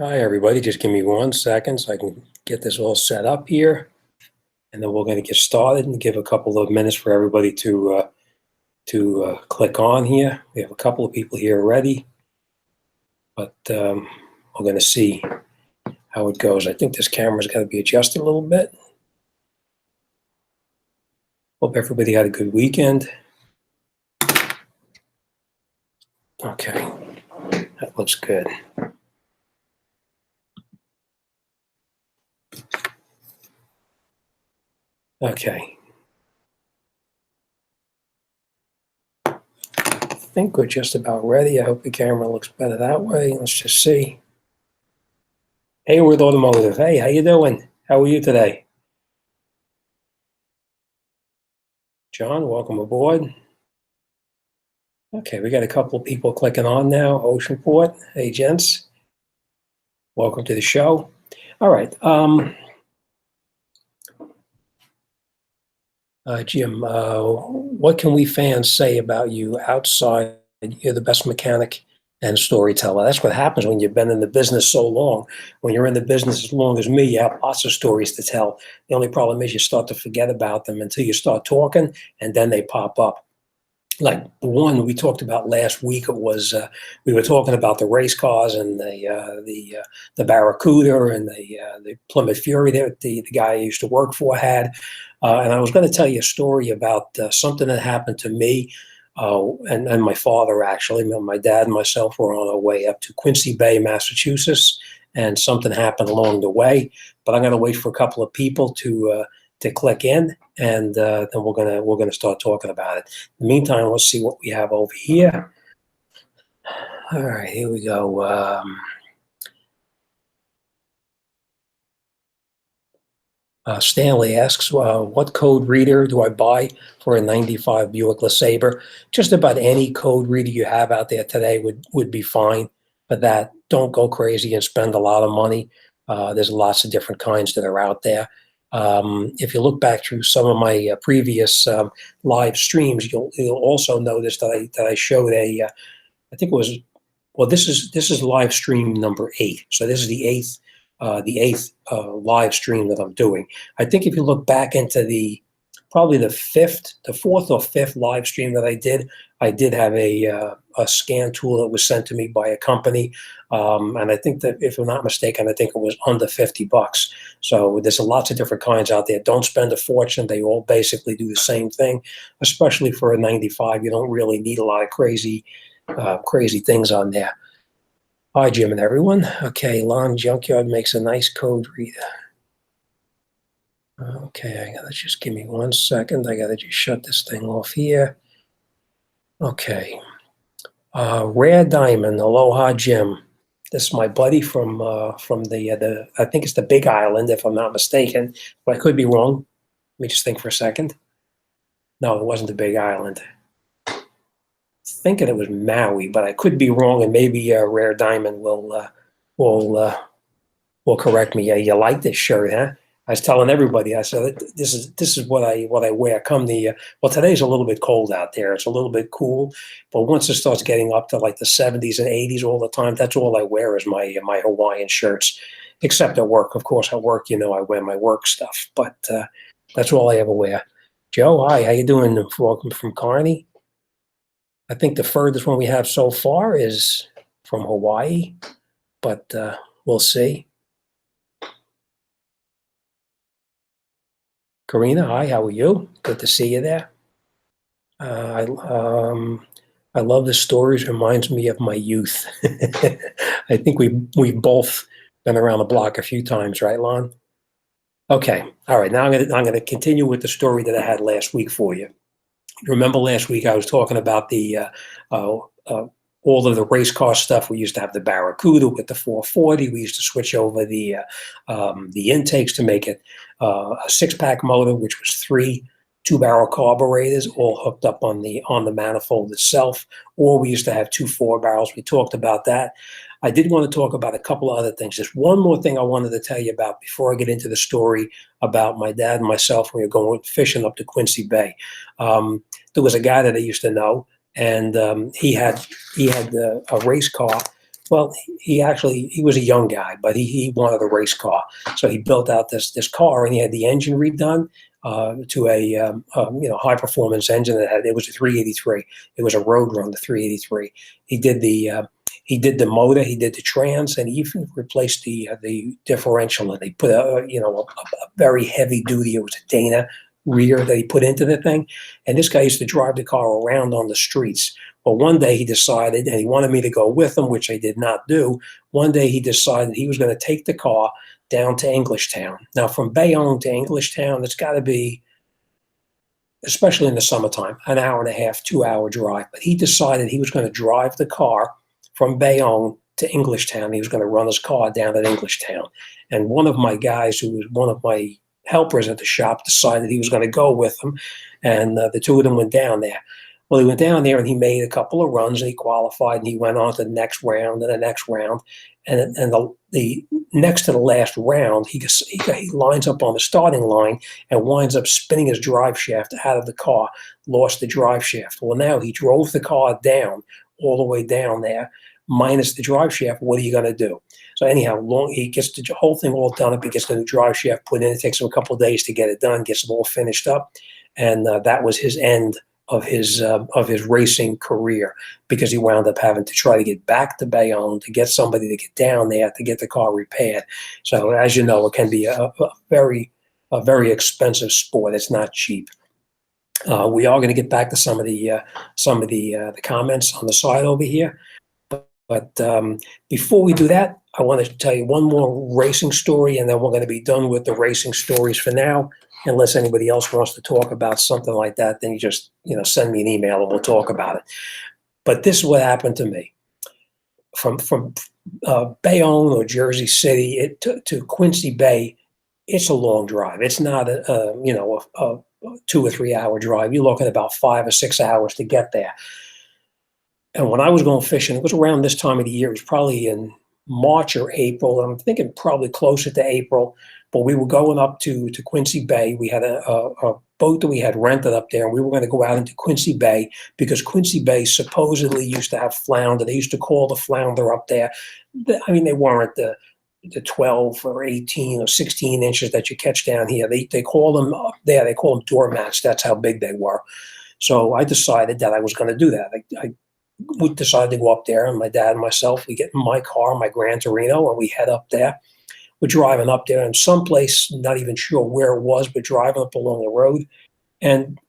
Hi, everybody. Just give me 1 second so I can get this all set up here, and then we're going to get started and give a couple of minutes for everybody to click on here. We have a couple of people here already, but we're going to see how it goes. I think this camera's got to be adjusted a little bit. Hope everybody had a good weekend. Okay, that looks good. Okay. I think we're just about ready. I hope the camera looks better that way. Let's just see. Hayward Automotive. Hey, how you doing? How are you today? John, welcome aboard. Okay, we got a couple of people clicking on now. Oceanport. Hey, gents. Welcome to the show. All right. Jim, what can we fans say about you outside? You're the best mechanic and storyteller. That's what happens when you've been in the business so long. When you're in the business as long as me, you have lots of stories to tell. The only problem is you start to forget about them until you start talking, and then they pop up. Like the one we talked about last week, it was we were talking about the race cars and the Barracuda and the Plymouth Fury that the guy I used to work for had, and I was going to tell you a story about something that happened to me and my father. Actually, my dad and myself were on our way up to Quincy Bay, Massachusetts, and something happened along the way. But I'm going to wait for a couple of people to click in, and then we're gonna start talking about it. In the meantime, let's see what we have over here. All right, here we go. Stanley asks, what code reader do I buy for a 95 Buick LeSabre? Just about any code reader you have out there today would be fine. But that, don't go crazy and spend a lot of money. There's lots of different kinds that are out there. If you look back through some of my previous live streams, you'll also notice that I showed I think it was, well, this is live stream number 8. So this is the eighth live stream that I'm doing. I think if you look back into probably the fourth or fifth live stream that I did have a scan tool that was sent to me by a company, and I think that, if I'm not mistaken, I think it was under $50. So there's lots of different kinds out there. Don't spend a fortune. They all basically do the same thing, especially for a 95. You don't really need a lot of crazy things on there. Hi, Jim and everyone. Okay, Lon Junkyard makes a nice code reader. Okay, just give me 1 second. I gotta just shut this thing off here. Okay. Rare Diamond, aloha, Jim. This is my buddy from the I think it's the Big Island, if I'm not mistaken, but I could be wrong. Let me just think for a second. No, it wasn't the Big Island. Thinking it was Maui, but I could be wrong, and maybe Rare Diamond will correct me. Yeah, you like this shirt, huh? I was telling everybody, I said, this is what I wear. Come well, today's a little bit cold out there. It's a little bit cool, but once it starts getting up to like the 70s and 80s all the time, that's all I wear is my Hawaiian shirts, except at work. Of course, at work, I wear my work stuff, but that's all I ever wear. Joe, hi, how you doing? Welcome from Kearney. I think the furthest one we have so far is from Hawaii, but we'll see. Karina, hi, how are you? Good to see you there. I love the stories. Reminds me of my youth. I think we've both been around the block a few times, right, Lon? Okay, all right. Now I'm gonna continue with the story that I had last week for you. Remember last week I was talking about all of the race car stuff. We used to have the Barracuda with the 440. We used to switch over the intakes to make it a 6-pack motor, which was 3 2-barrel carburetors all hooked up on the manifold itself, or we used to have 2 4-barrels. We talked about that. I did want to talk about a couple of other things. Just one more thing I wanted to tell you about before I get into the story about my dad and myself when we were going fishing up to Quincy Bay. There was a guy that I used to know, and he had a race car Well, he was a young guy, but he wanted a race car, so he built out this car, and he had the engine redone to a high performance engine that had, it was a 383. It was a road run, the 383. He did the motor, he did the trans, and he even replaced the differential. And they put a very heavy duty. It was a Dana rear that he put into the thing, and this guy used to drive the car around on the streets. Well, one day he decided, and he wanted me to go with him, which I did not do. One day he decided he was going to take the car down to Englishtown. Now, from Bayonne to Englishtown, it's got to be, especially in the summertime, an hour and a half, 2 hour drive. But he decided he was going to drive the car from Bayonne to Englishtown. He was going to run his car down at Englishtown. And one of my guys, who was one of my helpers at the shop, decided he was going to go with him. And the two of them went down there. Well, he went down there and he made a couple of runs and he qualified, and he went on to the next round and the next round. And the next to the last round, he lines up on the starting line and winds up spinning his drive shaft out of the car, lost the drive shaft. Well, now he drove the car down, all the way down there, minus the drive shaft. What are you going to do? So anyhow, he gets the whole thing all done up. He gets the new drive shaft put in. It takes him a couple of days to get it done, gets it all finished up. And that was his end of his racing career, because he wound up having to try to get back to Bayonne to get somebody to get down there to get the car repaired. So as you know, it can be a very expensive sport. It's not cheap. We are going to get back to some of the comments on the side over here, but before we do that, I want to tell you one more racing story, and then we're going to be done with the racing stories for now. Unless anybody else wants to talk about something like that, then you just send me an email and we'll talk about it. But this is what happened to me. From Bayonne or Jersey City to Quincy Bay, it's a long drive. It's not a 2 or 3 hour drive. You're looking at about 5 or 6 hours to get there. And when I was going fishing, it was around this time of the year. It was probably in March or April. I'm thinking probably closer to April. But we were going up to Quincy Bay. We had a boat that we had rented up there, and we were going to go out into Quincy Bay because Quincy Bay supposedly used to have flounder. They used to call the flounder up there. I mean, they weren't the 12 or 18 or 16 inches that you catch down here. They call them up there. They call them doormats. That's how big they were. So I decided that I was going to do that. We decided to go up there, and my dad and myself, we get in my car, my Gran Torino, and we head up there. We're driving up there in some place, not even sure where it was, but driving up along the road. And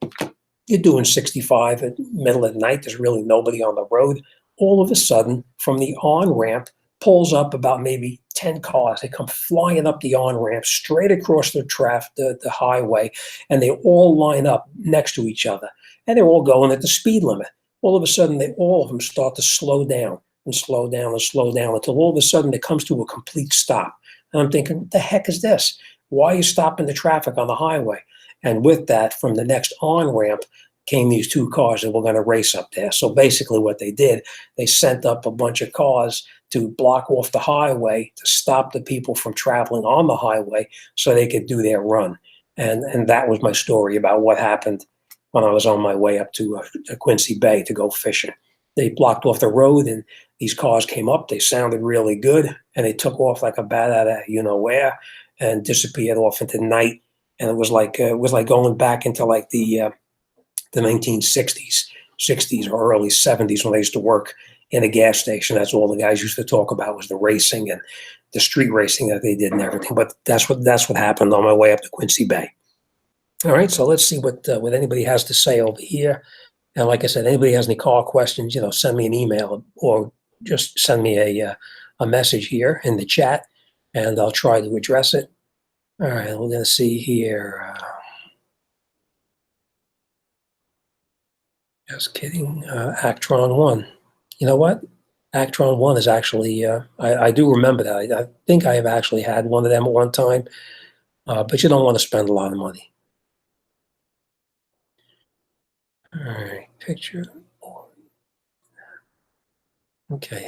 you're doing 65 at middle of the night. There's really nobody on the road. All of a sudden, from the on-ramp, pulls up about maybe 10 cars. They come flying up the on-ramp, straight across the highway, and they all line up next to each other. And they're all going at the speed limit. All of a sudden, all of them start to slow down and slow down and slow down until all of a sudden it comes to a complete stop. And I'm thinking, what the heck is this? Why are you stopping the traffic on the highway? And with that, from the next on-ramp came these two cars that were going to race up there. So basically what they did, they sent up a bunch of cars to block off the highway to stop the people from traveling on the highway so they could do their run. And that was my story about what happened when I was on my way up to Quincy Bay to go fishing. They blocked off the road, and these cars came up. They sounded really good, and they took off like a bat out of where, and disappeared off into the night. And it was like going back into like the 1960s, 60s or early 70s when I used to work in a gas station. That's all the guys used to talk about was the racing and the street racing that they did and everything. But that's what happened on my way up to Quincy Bay. All right, so let's see what anybody has to say over here. And like I said, anybody has any car questions, send me an email or just send me a message here in the chat, and I'll try to address it. All right, we're going to see here. Just kidding. Actron 1. You know what? Actron 1 is actually, I do remember that. I think I have actually had one of them at one time, but you don't want to spend a lot of money. All right, picture. Okay,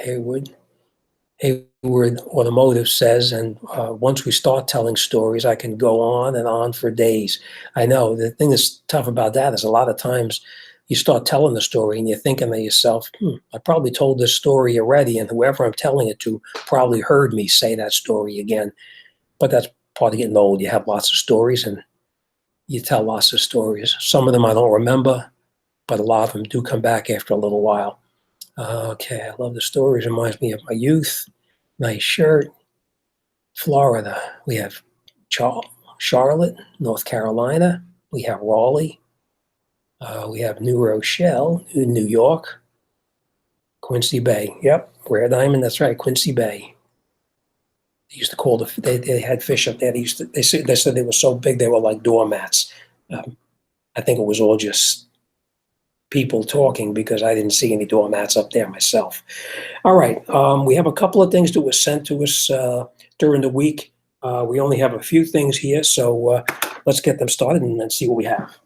Hayward Automotive says, and once we start telling stories, I can go on and on for days. I know the thing that's tough about that is a lot of times you start telling the story and you're thinking to yourself, I probably told this story already, and whoever I'm telling it to probably heard me say that story again. But that's part of getting old. You have lots of stories and you tell lots of stories. Some of them I don't remember, but a lot of them do come back after a little while. Okay, I love the stories. Reminds me of my youth. Nice shirt. Florida. We have Charlotte, North Carolina. We have Raleigh. We have New Rochelle, New York. Quincy Bay. Yep, rare diamond. That's right, Quincy Bay. They used to call they had fish up there. They said they were so big they were like doormats. I think it was all just people talking because I didn't see any doormats up there myself. All right, we have a couple of things that were sent to us during the week. We only have a few things here, so let's get them started and then see what we have.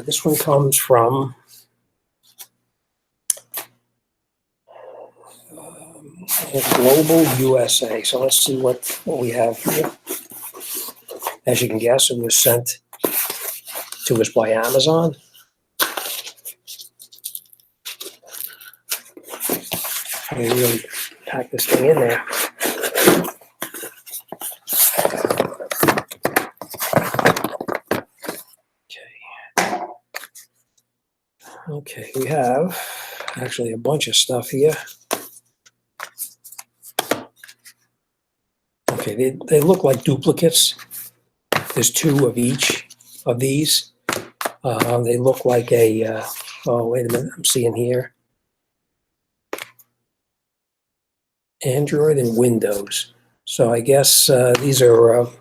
This one comes from Global USA. So let's see what we have here. As you can guess, it was sent to us by Amazon. I really pack this thing in there. Okay, we have actually a bunch of stuff here. Okay, they look like duplicates. There's two of each of these. They look like a, oh, wait a minute, I'm seeing here. Android and Windows. So I guess these are, let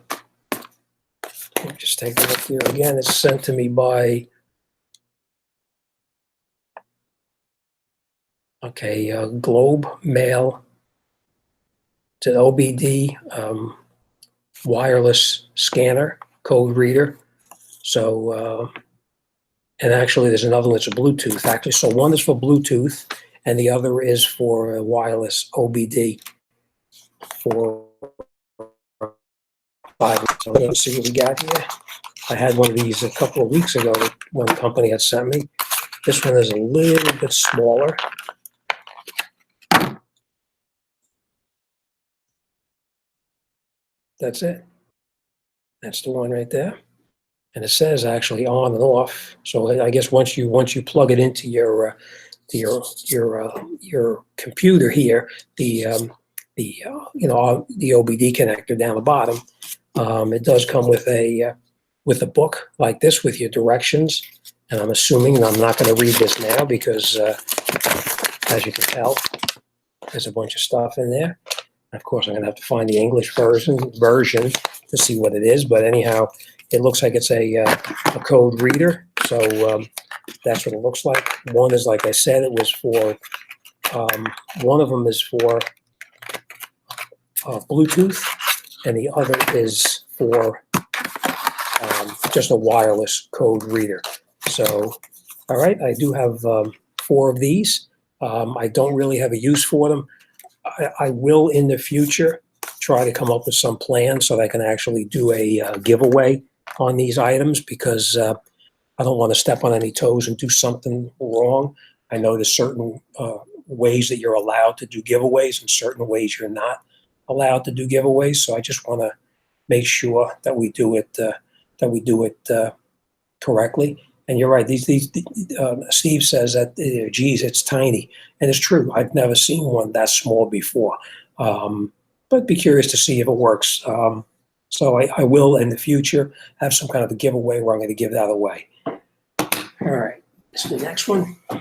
me just take a look here again. It's sent to me by, okay, Globe Mail. It's an OBD wireless scanner, code reader. So, and actually there's another one that's a Bluetooth, actually. So one is for Bluetooth and the other is for wireless OBD for 5. So let's see what we got here. I had one of these a couple of weeks ago that one company had sent me. This one is a little bit smaller. That's it. That's the one right there. And it says actually on and off. So I guess once you plug it into your computer here, the OBD connector down the bottom, it does come with a book like this with your directions. And I'm assuming, and I'm not going to read this now because as you can tell, there's a bunch of stuff in there. Of course, I'm going to have to find the English version to see what it is. But anyhow, it looks like it's a code reader. So that's what it looks like. One is, like I said, it was for, one of them is for Bluetooth, and the other is for just a wireless code reader. So, all right, I do have 4 of these. I don't really have a use for them. I will in the future try to come up with some plan so that I can actually do a giveaway on these items because I don't want to step on any toes and do something wrong. I know there's certain ways that you're allowed to do giveaways and certain ways you're not allowed to do giveaways. So I just want to make sure that we do it correctly. And you're right. Steve says that, geez, it's tiny, and it's true. I've never seen one that small before, but be curious to see if it works. So I will in the future have some kind of a giveaway where I'm going to give that away. All right, this is the next one. All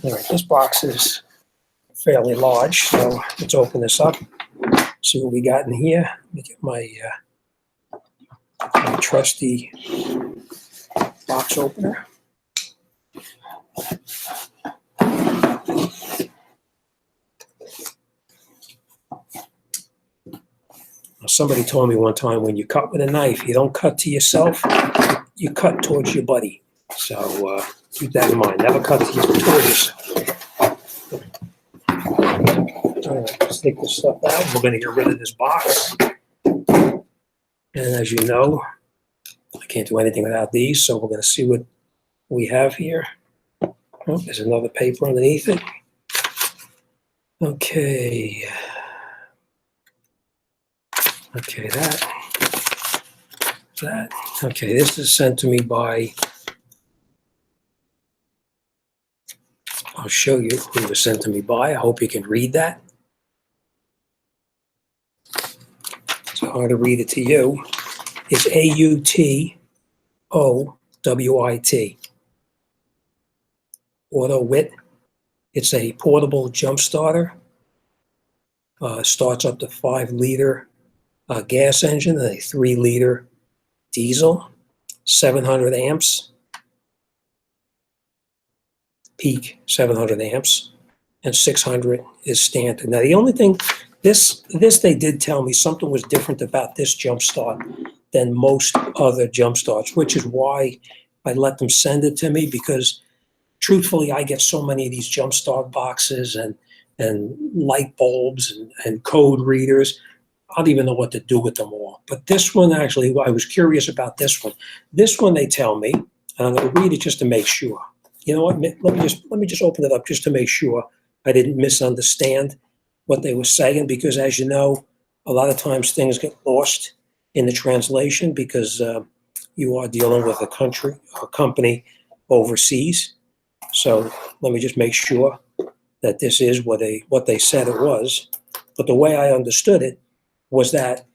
right, this box is fairly large, so let's open this up. See what we got in here. Let me get my trusty box opener. Somebody told me one time, when you cut with a knife, you don't cut to yourself, you cut towards your buddy. So keep that in mind. Never cut towards yourself. All right, let's take this stuff out. We're going to get rid of this box. And as you know, can't do anything without these, so we're going to see what we have here. Oh, there's another paper underneath it. Okay. Okay, that. Okay, this is sent to me by, I'll show you who it was sent to me by. I hope you can read that. So I'm going to read it to you. It's AUTOWIT. AutoWit. It's a portable jump starter. Starts up to 5-liter gas engine and a 3-liter diesel. 700 amps. Peak 700 amps. And 600 is standard. Now the only thing, this they did tell me something was different about this jump start than most other jump starts, which is why I let them send it to me, because truthfully, I get so many of these jump start boxes and light bulbs and code readers. I don't even know what to do with them all. But this one, actually, I was curious about this one. This one, they tell me, and I'm going to read it just to make sure. You know what? Let me just open it up just to make sure I didn't misunderstand what they were saying, because as you know, a lot of times things get lost in the translation because you are dealing with a company overseas. So let me just make sure that this is what they said it was. But the way I understood it was that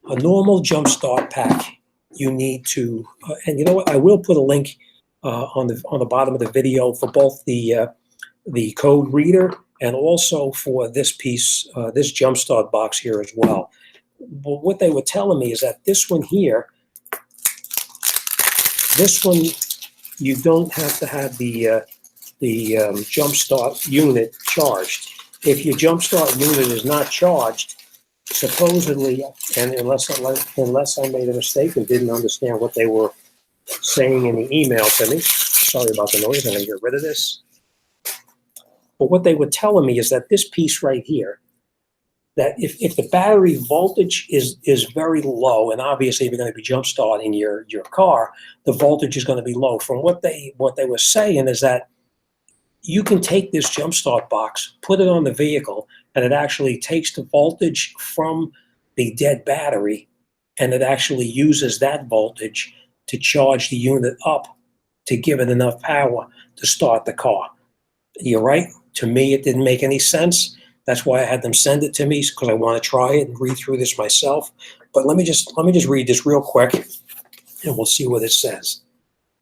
a normal jump start pack, you need to, and you know what? I will put a link on the bottom of the video for both the code reader and also for this piece, this jump start box here as well. But what they were telling me is that this one here, this one, you don't have to have the jump start unit charged. If your jump start unit is not charged, supposedly, and unless I made a mistake and didn't understand what they were saying in the email to me, sorry about the noise, I'm going to get rid of this. But what they were telling me is that this piece right here, that if the battery voltage is very low, and obviously if you're going to be jump starting your car, the voltage is going to be low. From what they were saying is that you can take this jump start box, put it on the vehicle, and it actually takes the voltage from the dead battery, and it actually uses that voltage to charge the unit up to give it enough power to start the car. You're right. To me, it didn't make any sense. That's why I had them send it to me, because I want to try it and read through this myself. But let me just read this real quick, and we'll see what it says.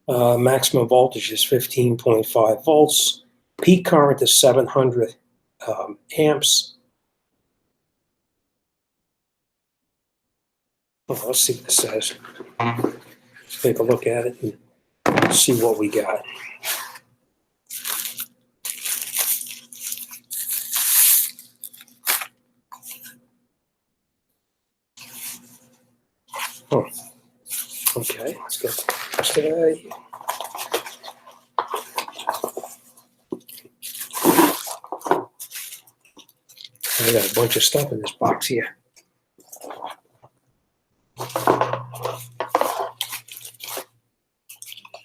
Maximum voltage is 15.5 volts. Peak current is 700 amps. Well, let's see what it says. Let's take a look at it and see what we got. Oh, okay, let's get this guy. I got a bunch of stuff in this box here.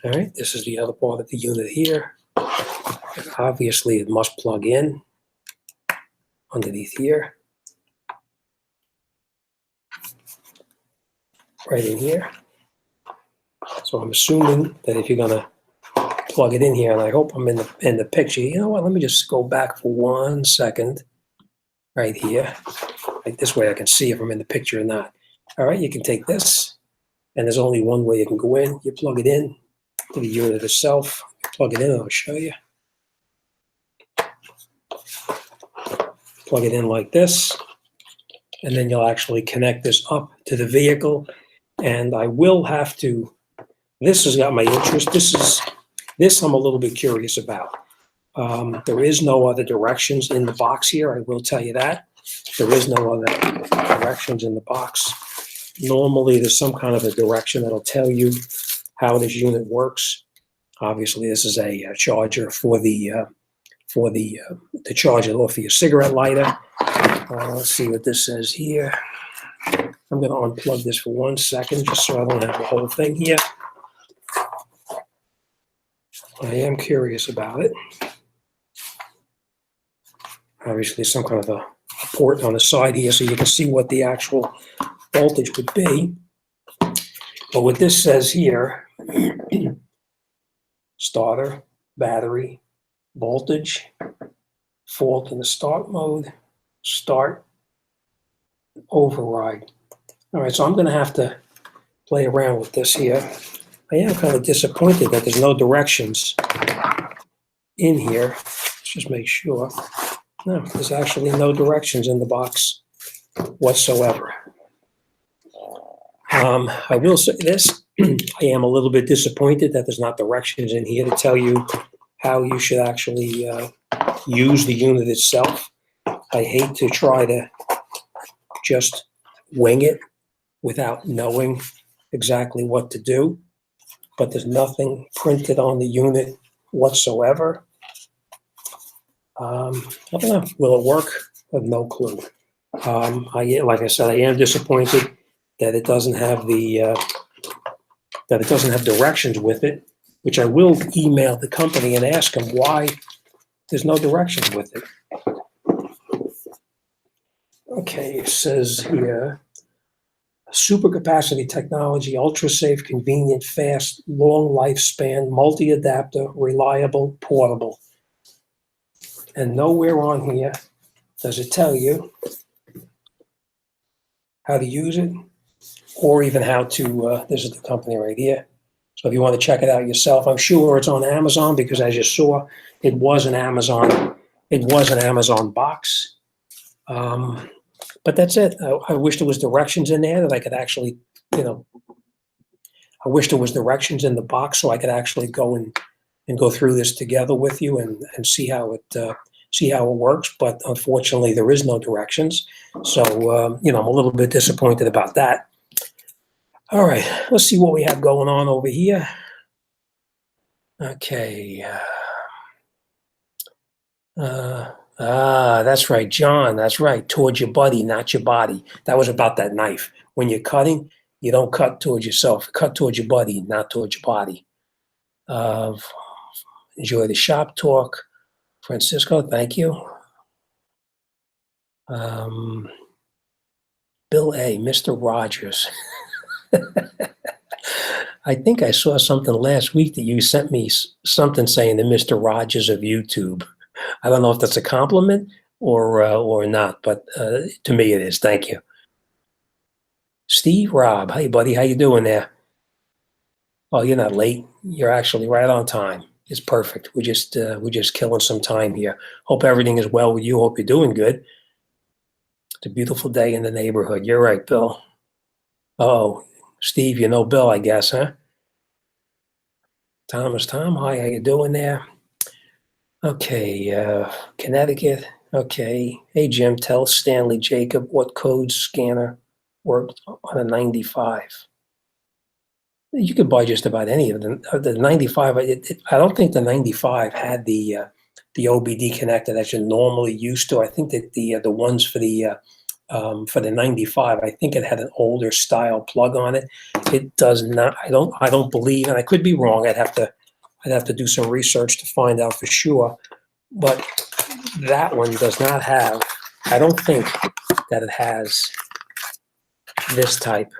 All right, this is the other part of the unit here. And obviously, it must plug in underneath here. Right in here. So I'm assuming that if you're gonna plug it in here, and I hope I'm in the picture. You know what? Let me just go back for 1 second. Right here. Like this way I can see if I'm in the picture or not. All right, you can take this, and there's only one way you can go in. You plug it in to the unit itself. Plug it in, I'll show you. Plug it in like this, and then you'll actually connect this up to the vehicle. And I will have to, this has got my interest. This I'm a little bit curious about. There is no other directions in the box here, I will tell you that. There is no other directions in the box. Normally, there's some kind of a direction that'll tell you how this unit works. Obviously, this is a charger to charge it off of your cigarette lighter. Let's see what this says here. I'm going to unplug this for 1 second just so I don't have the whole thing here. I am curious about it. Obviously, some kind of a port on the side here so you can see what the actual voltage would be. But what this says here, starter, battery, voltage, fault in the start mode, start, override. All right, so I'm going to have to play around with this here. I am kind of disappointed that there's no directions in here. Let's just make sure. No, there's actually no directions in the box whatsoever. I will say this. I am a little bit disappointed that there's not directions in here to tell you how you should actually use the unit itself. I hate to try to just wing it without knowing exactly what to do, but there's nothing printed on the unit whatsoever. I don't know. Will it work? I have no clue. Like I said, I am disappointed that it doesn't have directions with it, which I will email the company and ask them why there's no directions with it. Okay, it says here, super capacity technology, ultra safe, convenient, fast, long lifespan, multi-adapter, reliable, portable. And nowhere on here does it tell you how to use it or even how to, this is the company right here. So if you want to check it out yourself, I'm sure it's on Amazon because as you saw, it was an Amazon box. But that's it. I wish there was directions in there that I could actually, I wish there was directions in the box so I could actually go and go through this together with you and see how it works. But unfortunately, there is no directions. So, I'm a little bit disappointed about that. All right, let's see what we have going on over here. Okay. That's right, John. That's right. Towards your buddy, not your body. That was about that knife. When you're cutting, you don't cut towards yourself. Cut towards your buddy, not towards your body. Enjoy the shop talk. Francisco, thank you. Bill A., Mr. Rogers. I think I saw something last week that you sent me something saying the Mr. Rogers of YouTube. I don't know if that's a compliment or not, but to me it is. Thank you. Steve Robb, hey buddy, how you doing there? Oh, you're not late. You're actually right on time. It's perfect. We're just killing some time here. Hope everything is well with you. Hope you're doing good. It's a beautiful day in the neighborhood. You're right, Bill. Oh, Steve, you know Bill, I guess, huh? Tom, hi, how you doing there? Okay, Connecticut. Okay. Hey, Jim, tell Stanley Jacob what code scanner worked on a 95. You could buy just about any of them. The 95, I don't think the 95 had the OBD connector that you're normally used to. I think that the ones for the 95, I think it had an older style plug on it. It does not. I don't believe, and I could be wrong. I'd have to do some research to find out for sure. But that one does not have. I don't think that it has this type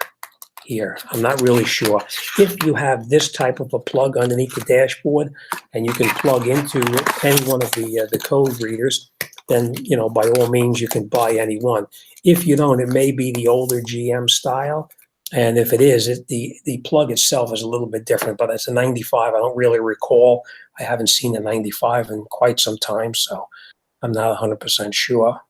here. I'm not really sure. If you have this type of a plug underneath the dashboard and you can plug into any one of the code readers, then, by all means, you can buy any one. If you don't, it may be the older GM style. And if it is, the plug itself is a little bit different, but it's a 95. I don't really recall. I haven't seen a 95 in quite some time, so I'm not 100% sure.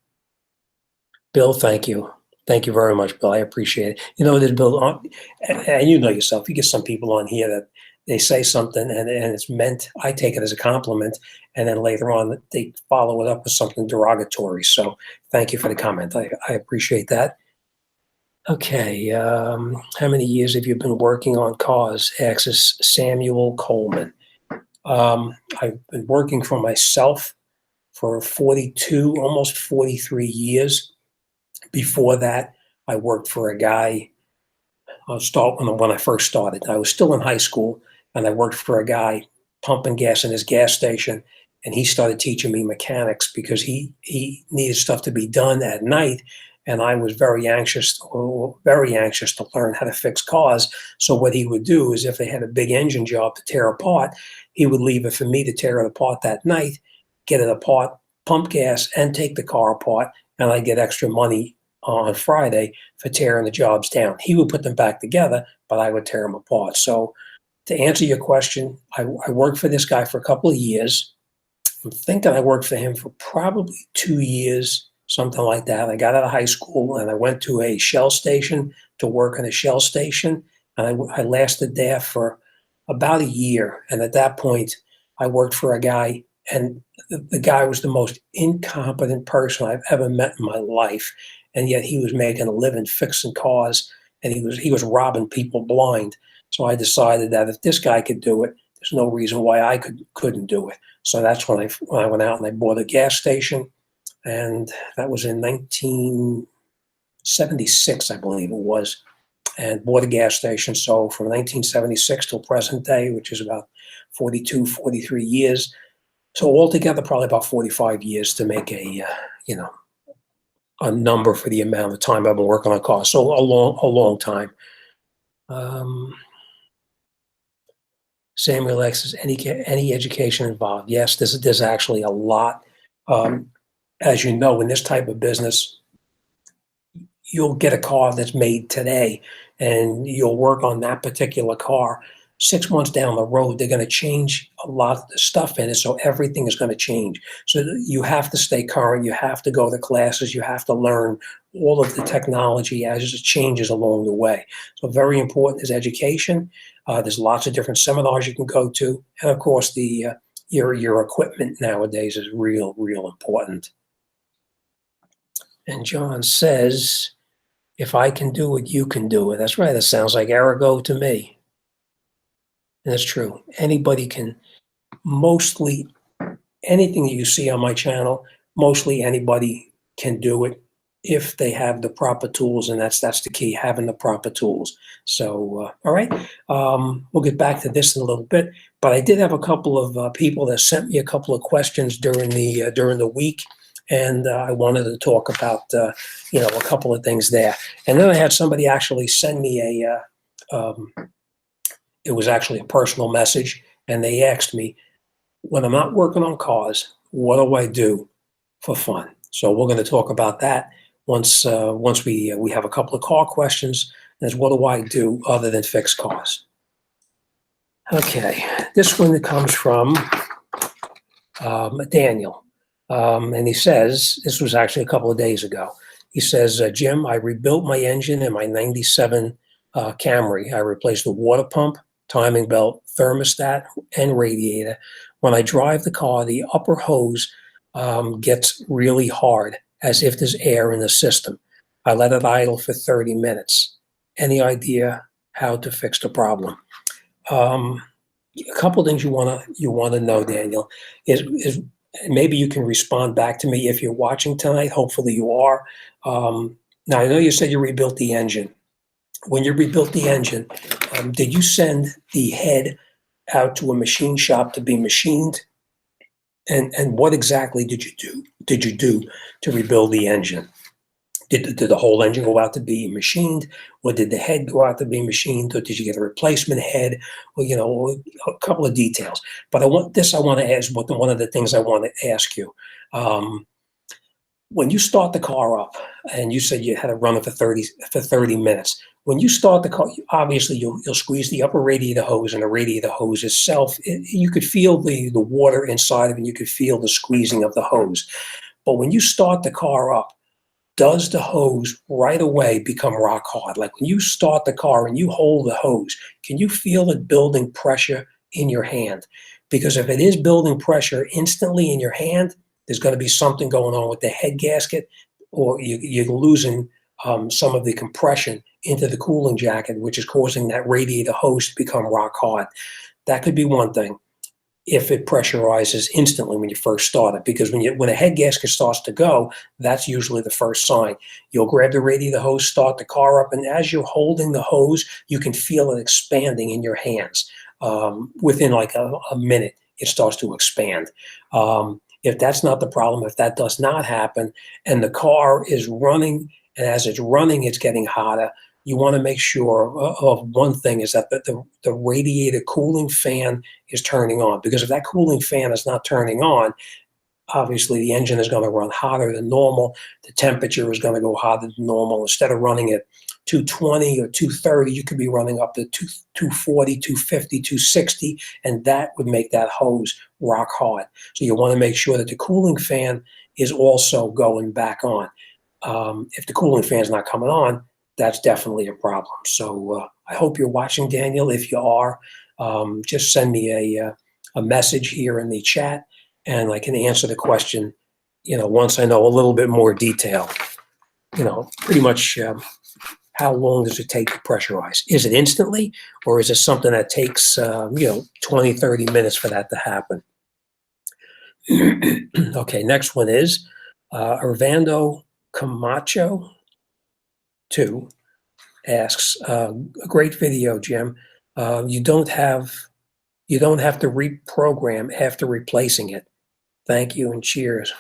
Bill, thank you. Thank you very much, Bill. I appreciate it. There's Bill, and you know yourself, you get some people on here that they say something and it's meant, I take it as a compliment, and then later on they follow it up with something derogatory. So thank you for the comment. I appreciate that. Okay, how many years have you been working on cars? Asks Samuel Coleman. I've been working for myself for 42, almost 43 years. Before that, I worked for a guy. I'll start when I first started. I was still in high school, and I worked for a guy pumping gas in his gas station, and he started teaching me mechanics because he needed stuff to be done at night, and I was very anxious to learn how to fix cars. So what he would do is, if they had a big engine job to tear apart, he would leave it for me to tear it apart that night, get it apart, pump gas, and take the car apart, and I get extra money on Friday for tearing the jobs down. He would put them back together, but I would tear them apart. So to answer your question, I worked for this guy for a couple of years. I'm thinking I worked for him for probably 2 years, something like that. I got out of high school and I went to a Shell station to work in a Shell station. And I lasted there for about a year. And at that point, I worked for a guy, and the guy was the most incompetent person I've ever met in my life. And yet he was making a living fixing cars, and he was robbing people blind. So I decided that if this guy could do it, there's no reason why I couldn't do it. So that's when I went out and I bought a gas station, and that was in 1976, I believe it was, and bought a gas station. So from 1976 till present day, which is about 42, 43 years. So altogether, probably about 45 years to make a number for the amount of time I've been working on cars. So a long time. Samuel X says, any education involved? Yes, there's actually a lot. As you know, in this type of business, you'll get a car that's made today, and you'll work on that particular car. 6 months down the road, they're going to change a lot of the stuff in it, so everything is going to change. So you have to stay current. You have to go to classes. You have to learn all of the technology as it changes along the way. So very important is education. There's lots of different seminars you can go to, and of course, your equipment nowadays is real important. And John says, if I can do it, you can do it. That's right. That sounds like Arago to me. And that's true. Anybody can, mostly anything that you see on my channel, mostly anybody can do it if they have the proper tools, and that's the key, having the proper tools. So, all right, we'll get back to this in a little bit, but I did have a couple of people that sent me a couple of questions during the week, and I wanted to talk about a couple of things there. And then I had somebody actually send me it was actually a personal message, and they asked me, when I'm not working on cars, what do I do for fun? So we're going to talk about that once we have a couple of car questions. Is what do I do other than fix cars? Okay, this one comes from Daniel, and he says, this was actually a couple of days ago. He says, Jim, I rebuilt my engine in my 97 Camry. I replaced the water pump, timing belt, thermostat, and radiator. When I drive the car, the upper hose gets really hard, as if there's air in the system. I let it idle for 30 minutes. Any idea how to fix the problem? A couple of things you want to know, Daniel, is maybe you can respond back to me if you're watching tonight. Hopefully you are. Now, I know you said you rebuilt the engine. When you rebuilt the engine, did you send the head out to a machine shop to be machined? And what exactly did you do to rebuild the engine? Did the whole engine go out to be machined, or did the head go out to be machined, or did you get a replacement head, or a couple of details? But I want to ask one of the things I want to ask you. When you start the car up, and you said you had to run it for 30 minutes. When you start the car, obviously you'll squeeze the upper radiator hose, and the radiator hose itself, you could feel the water inside of it, and you could feel the squeezing of the hose. But when you start the car up, does the hose right away become rock hard? Like when you start the car and you hold the hose, can you feel it building pressure in your hand? Because if it is building pressure instantly in your hand, there's going to be something going on with the head gasket, or you're losing some of the compression into the cooling jacket, which is causing that radiator hose to become rock hard. That could be one thing. if it pressurizes instantly when you first start it, because when a head gasket starts to go, that's usually the first sign. You'll grab the radiator hose, start the car up, and as you're holding the hose, you can feel it expanding in your hands. Within like a minute, it starts to expand. If that's not the problem, if that does not happen, and the car is running, and as it's running, it's getting hotter, you want to make sure of one thing, is that the radiator cooling fan is turning on. Because if that cooling fan is not turning on, obviously the engine is going to run hotter than normal. The temperature is going to go hotter than normal. Instead of running at 220 or 230, you could be running up to 240, 250, 260, and that would make that hose rock hard. So you want to make sure that the cooling fan is also going back on. If the cooling fan is not coming on, that's definitely a problem. So I hope you're watching, Daniel. If you are, just send me a message here in the chat, and I can answer the question, once I know a little bit more detail. Pretty much how long does it take to pressurize? Is it instantly, or is it something that takes 20, 30 minutes for that to happen? Okay, next one is Irvando Camacho 2 asks, a great video, Jim. You don't have to reprogram after replacing it. Thank you and cheers.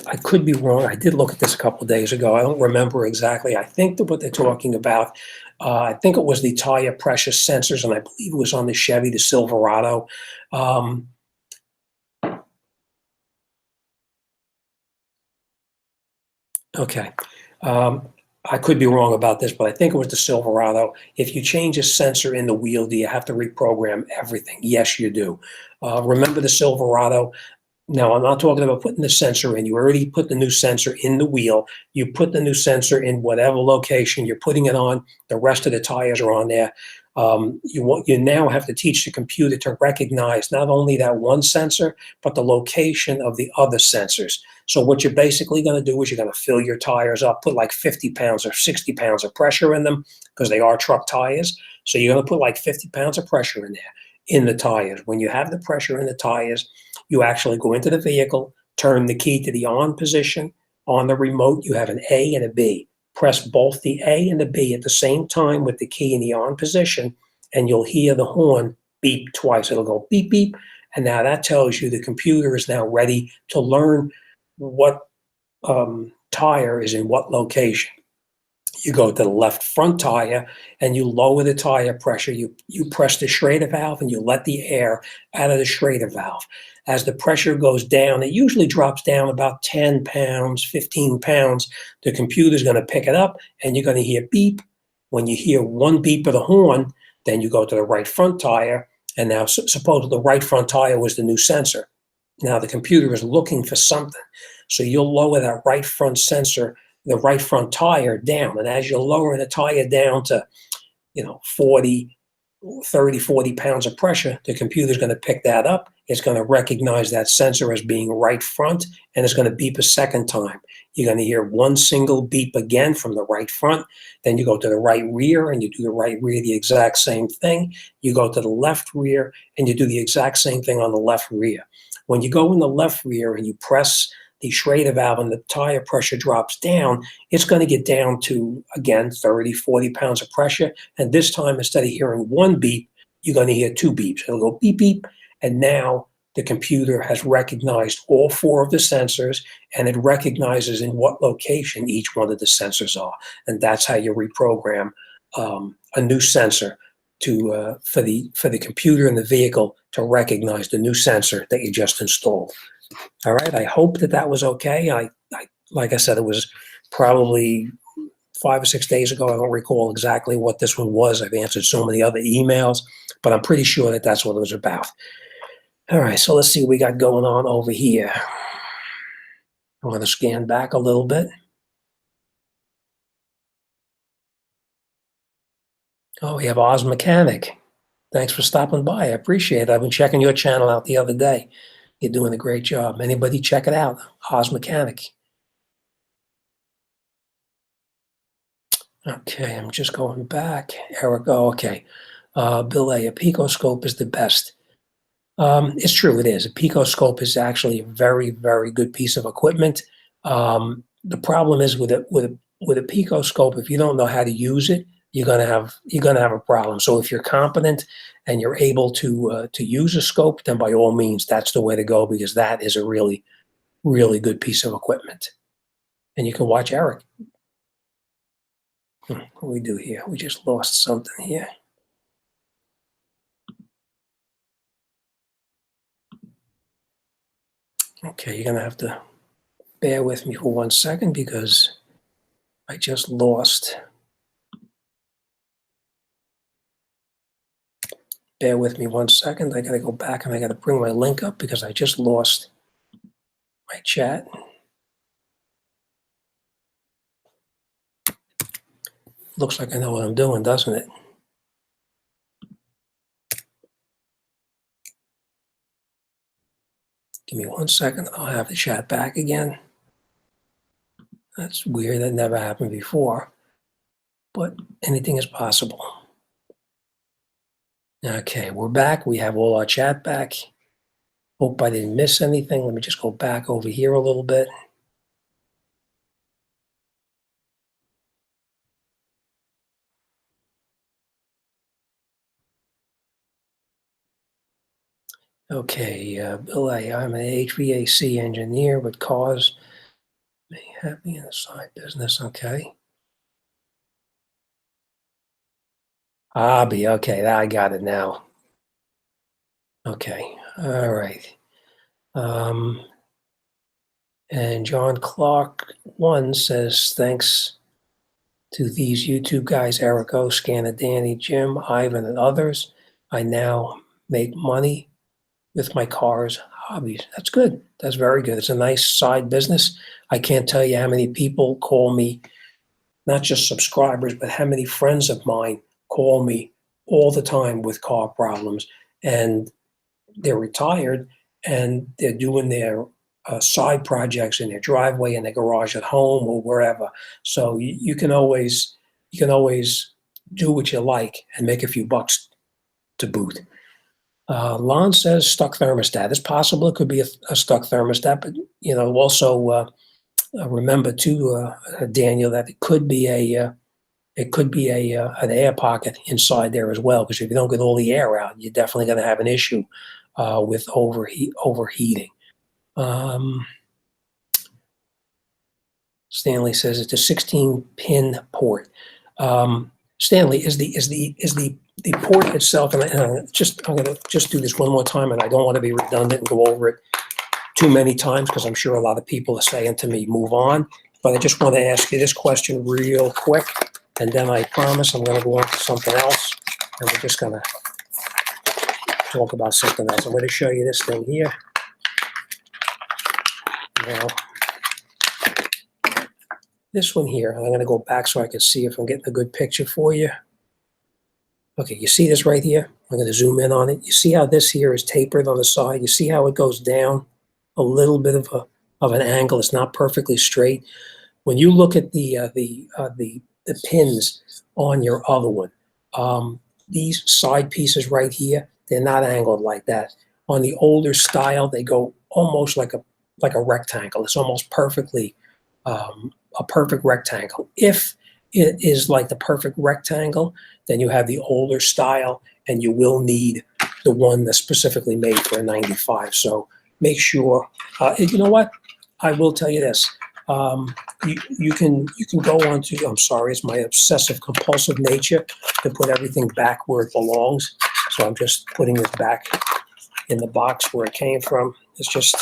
I could be wrong. I did look at this a couple of days ago. I don't remember exactly. I think that what they're talking about, I think it was the tire pressure sensors, and I believe it was on the Chevy, the Silverado. Okay. I could be wrong about this, but I think it was the Silverado. If you change a sensor in the wheel, do you have to reprogram everything? Yes, you do. Remember the Silverado? Now, I'm not talking about putting the sensor in. You already put the new sensor in the wheel. You put the new sensor in whatever location you're putting it on. The rest of the tires are on there. You now have to teach the computer to recognize not only that one sensor, but the location of the other sensors. So what you're basically going to do is you're going to fill your tires up, put like 50 pounds or 60 pounds of pressure in them, because they are truck tires. So you're going to put like 50 pounds of pressure in there, in the tires. When you have the pressure in the tires, you actually go into the vehicle, turn the key to the on position. On the remote, you have an A and a B. Press both the A and the B at the same time with the key in the on position, and you'll hear the horn beep twice. It'll go beep, beep. And now that tells you the computer is now ready to learn what tire is in what location. You go to the left front tire and you lower the tire pressure. You press the Schrader valve and you let the air out of the Schrader valve. As the pressure goes down, it usually drops down about 10 pounds, 15 pounds. The computer's going to pick it up and you're going to hear beep. When you hear one beep of the horn, then you go to the right front tire. And now suppose the right front tire was the new sensor. Now the computer is looking for something. So you'll lower that right front sensor, the right front tire down. And as you're lowering the tire down to, 40 pounds of pressure, the computer's going to pick that up. It's going to recognize that sensor as being right front, and it's going to beep a second time. You're going to hear one single beep again from the right front. Then you go to the right rear and you do the right rear, the exact same thing. You go to the left rear and you do the exact same thing on the left rear. When you go in the left rear and you press the Schrader valve and the tire pressure drops down, it's going to get down to, again, 30, 40 pounds of pressure. And this time, instead of hearing one beep, you're going to hear two beeps. It'll go beep, beep. And now the computer has recognized all four of the sensors, and it recognizes in what location each one of the sensors are. And that's how you reprogram a new sensor for the computer in the vehicle to recognize the new sensor that you just installed. All right. I hope that was okay. I like I said, it was probably 5 or 6 days ago. I don't recall exactly what this one was. I've answered so many other emails, but I'm pretty sure that that's what it was about. All right. So let's see what we got going on over here. I'm going to scan back a little bit. Oh, we have Oz Mechanic. Thanks for stopping by. I appreciate it. I've been checking your channel out the other day. You're doing a great job. Anybody check it out, Oz Mechanic. Okay, I'm just going back. Eric, okay. Bill A, a picoscope is the best. It's true, it is. A picoscope is actually a very, very good piece of equipment. The problem is with a picoscope, if you don't know how to use it, you're gonna have a problem. So if you're competent and you're able to use a scope, then by all means, that's the way to go, because that is a really, really good piece of equipment. And you can watch Eric. What do we do here? We just lost something here. Okay, you're gonna have to bear with me for 1 second because I just lost. Bear with me 1 second. I gotta go back and I gotta bring my link up because I just lost my chat. Looks like I know what I'm doing, doesn't it? Give me 1 second. I'll have the chat back again. That's weird. That never happened before, but anything is possible. Okay, we're back. We have all our chat back. Hope I didn't miss anything. Let me just go back over here a little bit. Okay, Bill A, I'm an HVAC engineer with cars. May have me in a side business, okay. Hobby, okay, I got it now. Okay, all right. And John Clark 1 says, thanks to these YouTube guys, Eric O, Scanner Danny, Jim, Ivan, and others, I now make money with my cars hobbies. That's good. That's very good. It's a nice side business. I can't tell you how many people call me, not just subscribers, but how many friends of mine call me all the time with car problems. And they're retired and they're doing their side projects in their driveway, in their garage at home, or wherever. So you can always do what you like and make a few bucks to boot. Lon says stuck thermostat. It's possible it could be a stuck thermostat, but also remember too, Daniel, that it could be an air pocket inside there as well. Because if you don't get all the air out, you're definitely going to have an issue with overheating. Stanley says it's a 16-pin port. Stanley, is the port itself, and I'm going to just do this one more time, and I don't want to be redundant and go over it too many times because I'm sure a lot of people are saying to me, move on. But I just want to ask you this question real quick, and then I promise I'm going to go on to something else, and we're just going to talk about something else. I'm going to show you this thing here. Now, this one here, I'm going to go back so I can see if I'm getting a good picture for you. Okay, you see this right here? I'm going to zoom in on it. You see how this here is tapered on the side? You see how it goes down a little bit of an angle? It's not perfectly straight. When you look at the pins on your other one, these side pieces right here, they're not angled like that. On the older style, they go almost like a rectangle. It's almost perfectly a perfect rectangle. If it is like the perfect rectangle, then you have the older style, and you will need the one that's specifically made for a 95. So make sure. You know what? I will tell you this. You can go on to. I'm sorry, it's my obsessive compulsive nature to put everything back where it belongs. So I'm just putting this back in the box where it came from. It's just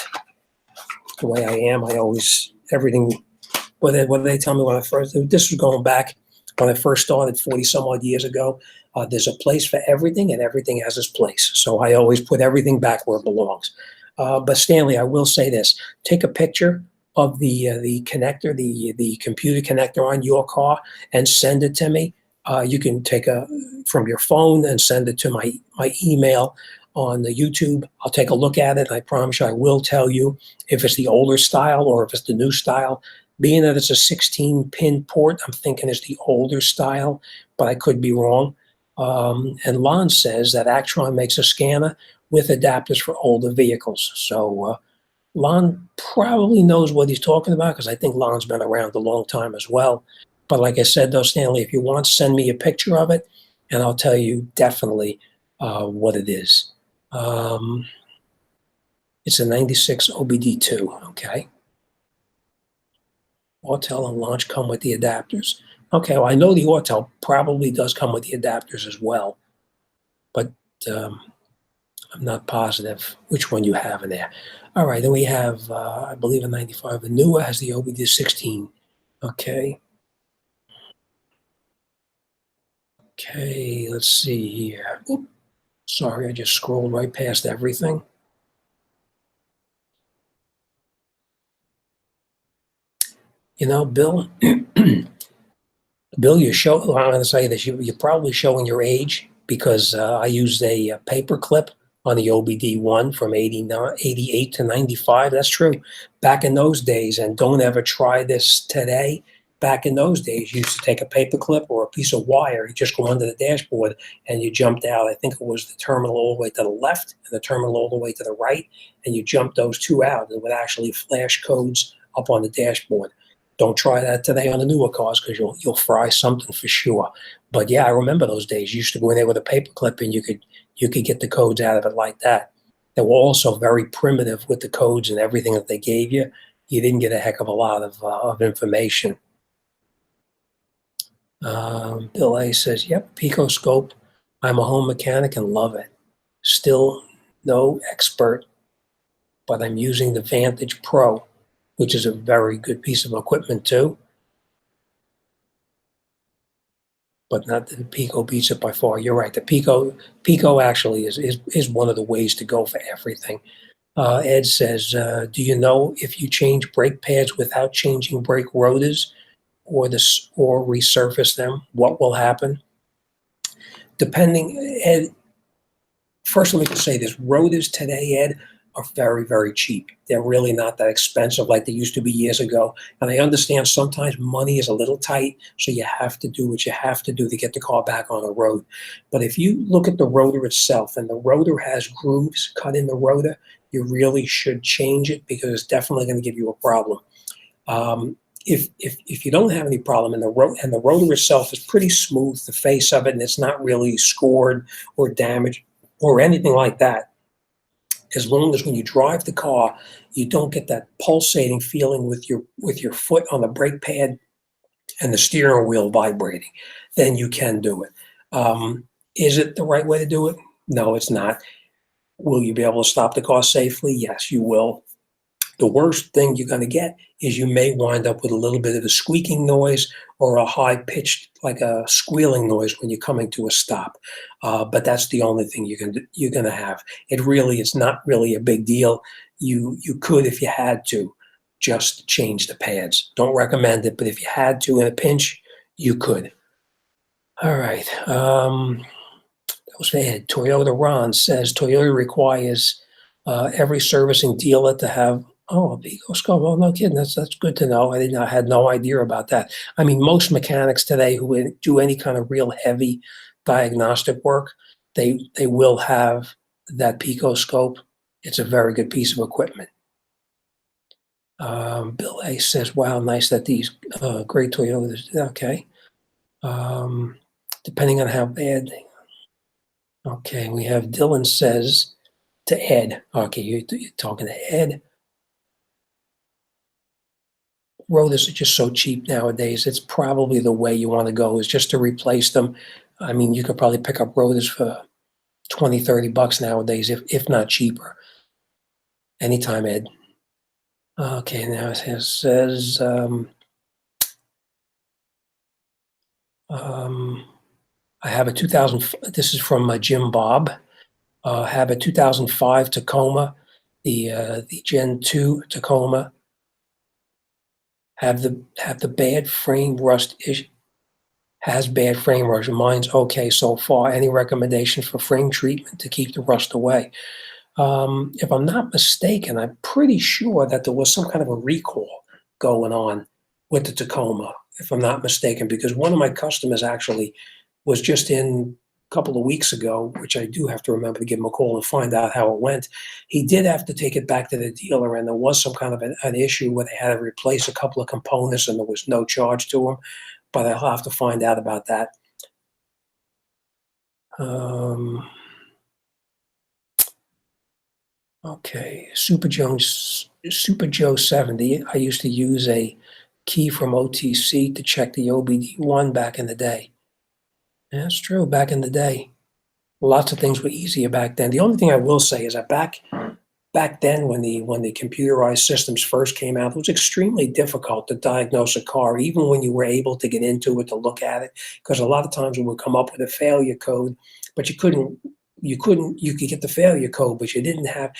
the way I am. I always everything. What did they tell me when I first? This was going back when I first started 40 some odd years ago. There's a place for everything, and everything has its place. So I always put everything back where it belongs. But Stanley, I will say this: take a picture of the connector, the computer connector on your car, and send it to me. You can take from your phone and send it to my email on the YouTube. I'll take a look at it. I promise you, I will tell you if it's the older style or if it's the new style. Being that it's a 16-pin port, I'm thinking it's the older style, but I could be wrong. And Lon says that Actron makes a scanner with adapters for older vehicles. So Lon probably knows what he's talking about because I think Lon's been around a long time as well. But like I said, though, Stanley, if you want, send me a picture of it, and I'll tell you definitely what it is. It's a 96 OBD2, okay? Autel and Launch come with the adapters. Okay, well, I know the Autel probably does come with the adapters as well, but I'm not positive which one you have in there. All right, then we have, I believe, a 95. The newer has the OBD16. Okay. Okay, let's see here. Oop, sorry, I just scrolled right past everything. You know, Bill, Bill, I'm going to say this. You're probably showing your age because I used a paper clip on the OBD1 from 88 to 95. That's true. Back in those days, and don't ever try this today. Back in those days, you used to take a paper clip or a piece of wire, you just go under the dashboard and you jumped out. I think it was the terminal all the way to the left and the terminal all the way to the right, and you jumped those two out. It would actually flash codes up on the dashboard. Don't try that today on the newer cars because you'll fry something for sure. But yeah, I remember those days. You used to go in there with a paper clip and you could get the codes out of it like that. They were also very primitive with the codes and everything that they gave you. You didn't get a heck of a lot of information. Bill A says, "Yep, Picoscope. I'm a home mechanic and love it. Still no expert, but I'm using the Vantage Pro, which is a very good piece of equipment too. But not the Pico beats it by far. You're right. The Pico actually is one of the ways to go for everything." Ed says, "Do you know if you change brake pads without changing brake rotors or resurface them, what will happen?" Depending, Ed. First, let me just say this: rotors today, Ed, are very, very cheap. They're really not that expensive like they used to be years ago. And I understand sometimes money is a little tight, so you have to do what you have to do to get the car back on the road. But if you look at the rotor itself and the rotor has grooves cut in the rotor, you really should change it because it's definitely going to give you a problem. If you don't have any problem and the rotor itself is pretty smooth, the face of it, and it's not really scored or damaged or anything like that, as long as when you drive the car, you don't get that pulsating feeling with your foot on the brake pad and the steering wheel vibrating, then you can do it. Is it the right way to do it? No, it's not. Will you be able to stop the car safely? Yes, you will. The worst thing you're going to get is you may wind up with a little bit of a squeaking noise or a high-pitched, like a squealing noise when you're coming to a stop. But that's the only thing you're going to have. It's not really a big deal. You could, if you had to, just change the pads. Don't recommend it, but if you had to in a pinch, you could. All right. Toyota Ron says Toyota requires every servicing dealer to have a Picoscope. Oh, no kidding. That's good to know. I had no idea about that. I mean, most mechanics today who do any kind of real heavy diagnostic work, they will have that Picoscope. It's a very good piece of equipment. Bill A says, "Wow, nice that these great Toyotas." Okay. Depending on how bad. Okay, we have Dylan says to Ed. Okay, you're talking to Ed. Rotors are just so cheap nowadays. It's probably the way you want to go is just to replace them. I mean, you could probably pick up rotors for $20-$30 nowadays, if not cheaper. Anytime, Ed. Okay, now it says, I have a 2000, this is from Jim Bob. Have a 2005 Tacoma, the Gen 2 Tacoma. Have the bad frame rust issue. Has bad frame rust. Mine's okay so far. Any recommendations for frame treatment to keep the rust away? If I'm not mistaken, I'm pretty sure that there was some kind of a recall going on with the Tacoma, if I'm not mistaken, because one of my customers actually was just in couple of weeks ago, which I do have to remember to give him a call and find out how it went. He did have to take it back to the dealer, and there was some kind of an issue where they had to replace a couple of components, and there was no charge to him. But I'll have to find out about that. Okay, Super Joe 70. I used to use a key from OTC to check the OBD1 back in the day. That's true, back in the day. Lots of things were easier back then. The only thing I will say is that back then when the computerized systems first came out, it was extremely difficult to diagnose a car, even when you were able to get into it to look at it, because a lot of times we would come up with a failure code, but you could get the failure code, but you didn't have,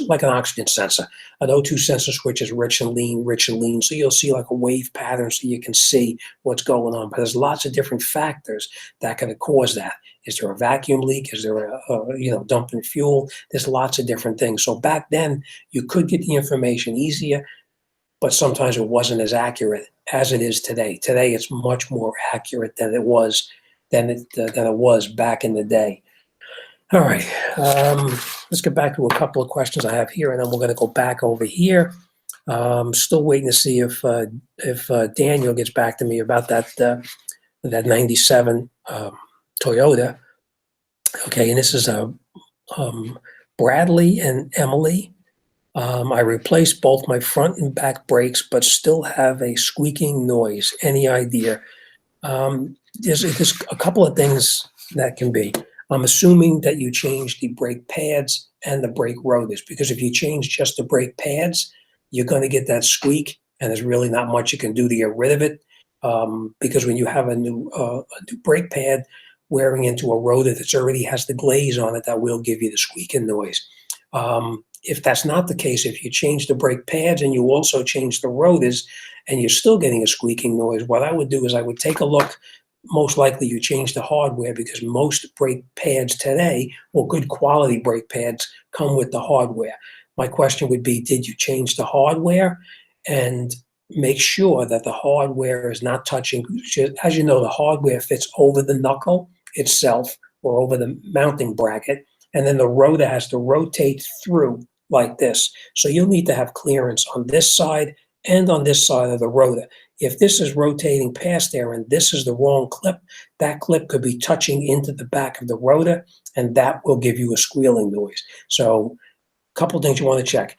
like an oxygen sensor. An O2 sensor switch is rich and lean. So you'll see like a wave pattern so you can see what's going on. But there's lots of different factors that can cause that. Is there a vacuum leak? Is there a dumping fuel? There's lots of different things. So back then you could get the information easier, but sometimes it wasn't as accurate as it is today. Today it's much more accurate than it was back in the day. All right, let's get back to a couple of questions I have here, and then we're going to go back over here. Still waiting to see if Daniel gets back to me about that 97 Toyota. Okay, and this is Bradley and Emily. I replaced both my front and back brakes, but still have a squeaking noise. Any idea? There's a couple of things that can be. I'm assuming that you changed the brake pads and the brake rotors, because if you change just the brake pads, you're going to get that squeak, and there's really not much you can do to get rid of it, because when you have a new brake pad wearing into a rotor that already has the glaze on it, that will give you the squeaking noise. If that's not the case, if you change the brake pads and you also change the rotors and you're still getting a squeaking noise, what I would do is I would take a look. Most likely you change the hardware, because most brake pads today, or good quality brake pads, come with the hardware. My question would be, did you change the hardware? And make sure that the hardware is not touching. As you know, the hardware fits over the knuckle itself or over the mounting bracket, and then the rotor has to rotate through like this. So you'll need to have clearance on this side and on this side of the rotor. If this is rotating past there and this is the wrong clip, that clip could be touching into the back of the rotor, and that will give you a squealing noise. So a couple of things you want to check.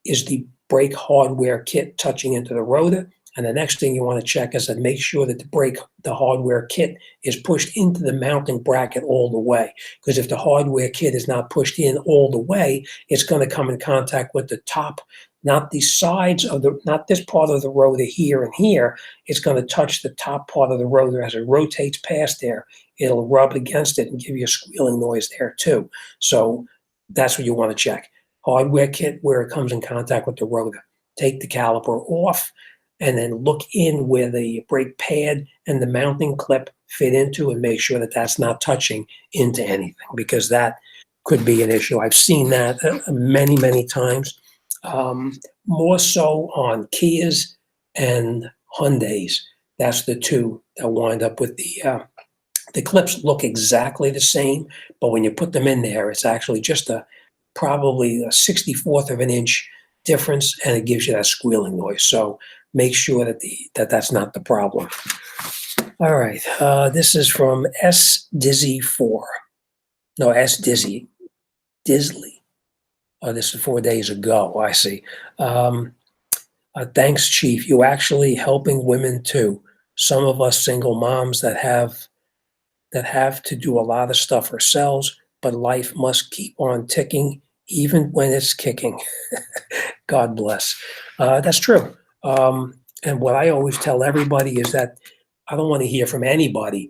Is the brake hardware kit touching into the rotor? And the next thing you want to check is to make sure that the hardware kit is pushed into the mounting bracket all the way. Because if the hardware kit is not pushed in all the way, it's going to come in contact with the top, not the sides of not this part of the rotor here and here. It's going to touch the top part of the rotor as it rotates past there. It'll rub against it and give you a squealing noise there too. So that's what you want to check. Hardware kit where it comes in contact with the rotor. Take the caliper off, and then look in where the brake pad and the mounting clip fit into, and make sure that that's not touching into anything, because that could be an issue. I've seen that many, many times, more so on Kias and Hyundais. That's the two that wind up with the clips look exactly the same, but when you put them in there, it's actually just probably a 64th of an inch difference, and it gives you that squealing noise. So make sure that that's not the problem. All right, this is from S Dizzy 4. No, S Dizzy Disley. Oh, this is 4 days ago. I see. Thanks, Chief. You actually helping women too. Some of us single moms that have to do a lot of stuff ourselves, but life must keep on ticking even when it's kicking. God bless. That's true. And what I always tell everybody is that I don't want to hear from anybody.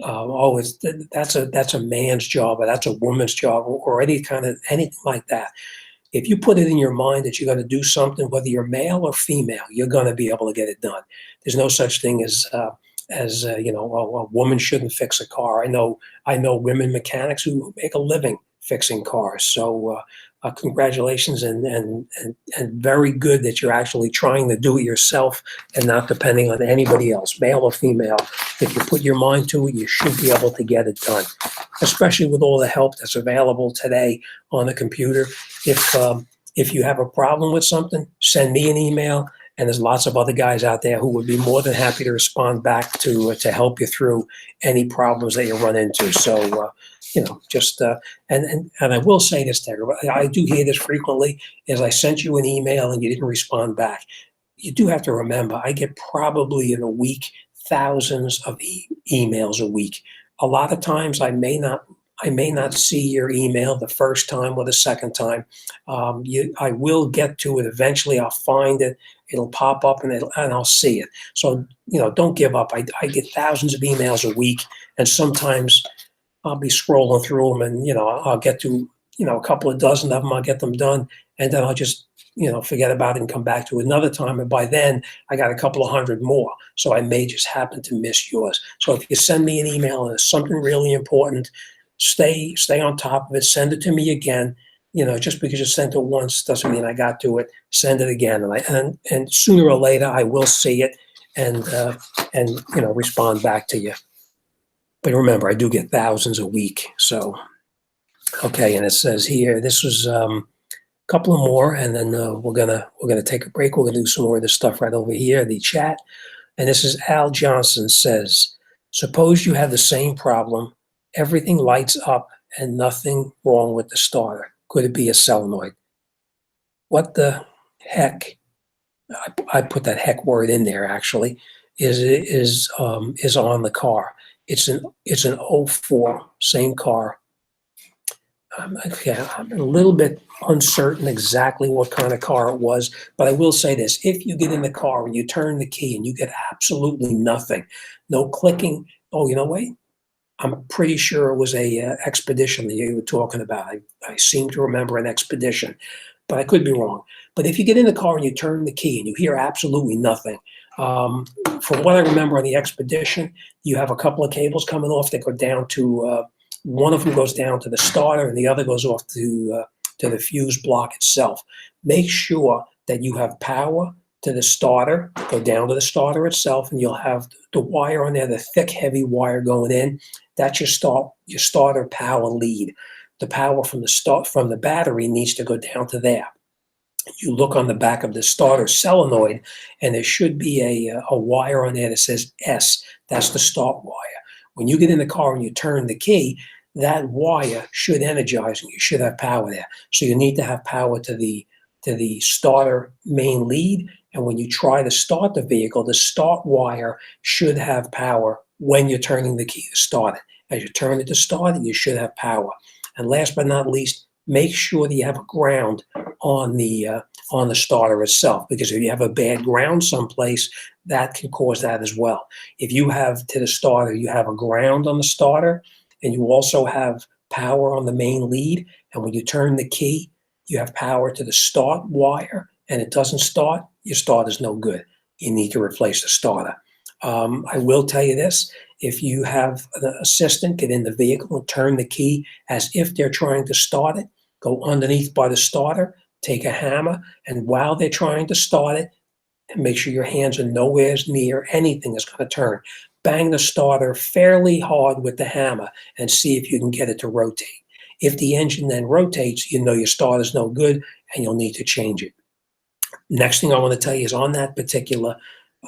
That's a man's job, or that's a woman's job, or anything like that. If you put it in your mind that you're going to do something, whether you're male or female, you're going to be able to get it done. There's no such thing as a woman shouldn't fix a car. I know women mechanics who make a living fixing cars. So congratulations, and very good that you're actually trying to do it yourself and not depending on anybody else, male or female. If you put your mind to it, you should be able to get it done, especially with all the help that's available today on the computer. If you have a problem with something, send me an email, and there's lots of other guys out there who would be more than happy to respond back to help you through any problems that you run into. So, and I will say this to everybody. I do hear this frequently, is I sent you an email and you didn't respond back. You do have to remember, I get probably in a week thousands of emails a week. A lot of times I may not see your email the first time or the second time. I will get to it eventually. I'll find it. It'll pop up and I'll see it. So, don't give up. I get thousands of emails a week, and sometimes I'll be scrolling through them, and I'll get to a couple of dozen of them. I'll get them done, and then I'll just forget about it and come back to it another time. And by then, I got a couple of hundred more. So I may just happen to miss yours. So if you send me an email and it's something really important, stay on top of it. Send it to me again. Just because you sent it once doesn't mean I got to it. Send it again, and sooner or later I will see it and respond back to you. But remember, I do get thousands a week. So okay, and it says here this was couple of more, and then we're gonna take a break. We're gonna do some more of this stuff right over here, the chat. And this is Al Johnson says, suppose you have the same problem, everything lights up and nothing wrong with the starter. Could it be a solenoid? What the heck? I put that heck word in there actually. Is on the car. It's an '04, same car. I'm a little bit uncertain exactly what kind of car it was, but I will say this. If you get in the car and you turn the key and you get absolutely nothing, no clicking, wait, I'm pretty sure it was a Expedition that you were talking about. I seem to remember an Expedition, but I could be wrong. But if you get in the car and you turn the key and you hear absolutely nothing, from what I remember on the Expedition, you have a couple of cables coming off that go down to one of them goes down to the starter and the other goes off to the fuse block itself. Make sure that you have power to the starter, go down to the starter itself, and you'll have the wire on there, the thick, heavy wire going in. That's your starter power lead. The power from the battery needs to go down to there. You look on the back of the starter solenoid, and there should be a wire on there that says S. That's the start wire. When you get in the car and you turn the key, that wire should energize and you should have power there. So you need to have power to the starter main lead. And when you try to start the vehicle, the start wire should have power when you're turning the key to start it. As you turn it to start it, you should have power. And last but not least, make sure that you have a ground on the starter itself, because if you have a bad ground someplace, that can cause that as well. If you have to the starter, you have a ground on the starter, and you also have power on the main lead, and when you turn the key, you have power to the start wire, and it doesn't start, your starter's no good. You need to replace the starter. I will tell you this, if you have an assistant get in the vehicle and turn the key as if they're trying to start it, go underneath by the starter, take a hammer, and while they're trying to start it, and make sure your hands are nowhere near anything that's going to turn. Bang the starter fairly hard with the hammer and see if you can get it to rotate. If the engine then rotates, you know your starter's no good and you'll need to change it. Next thing I want to tell you is on that particular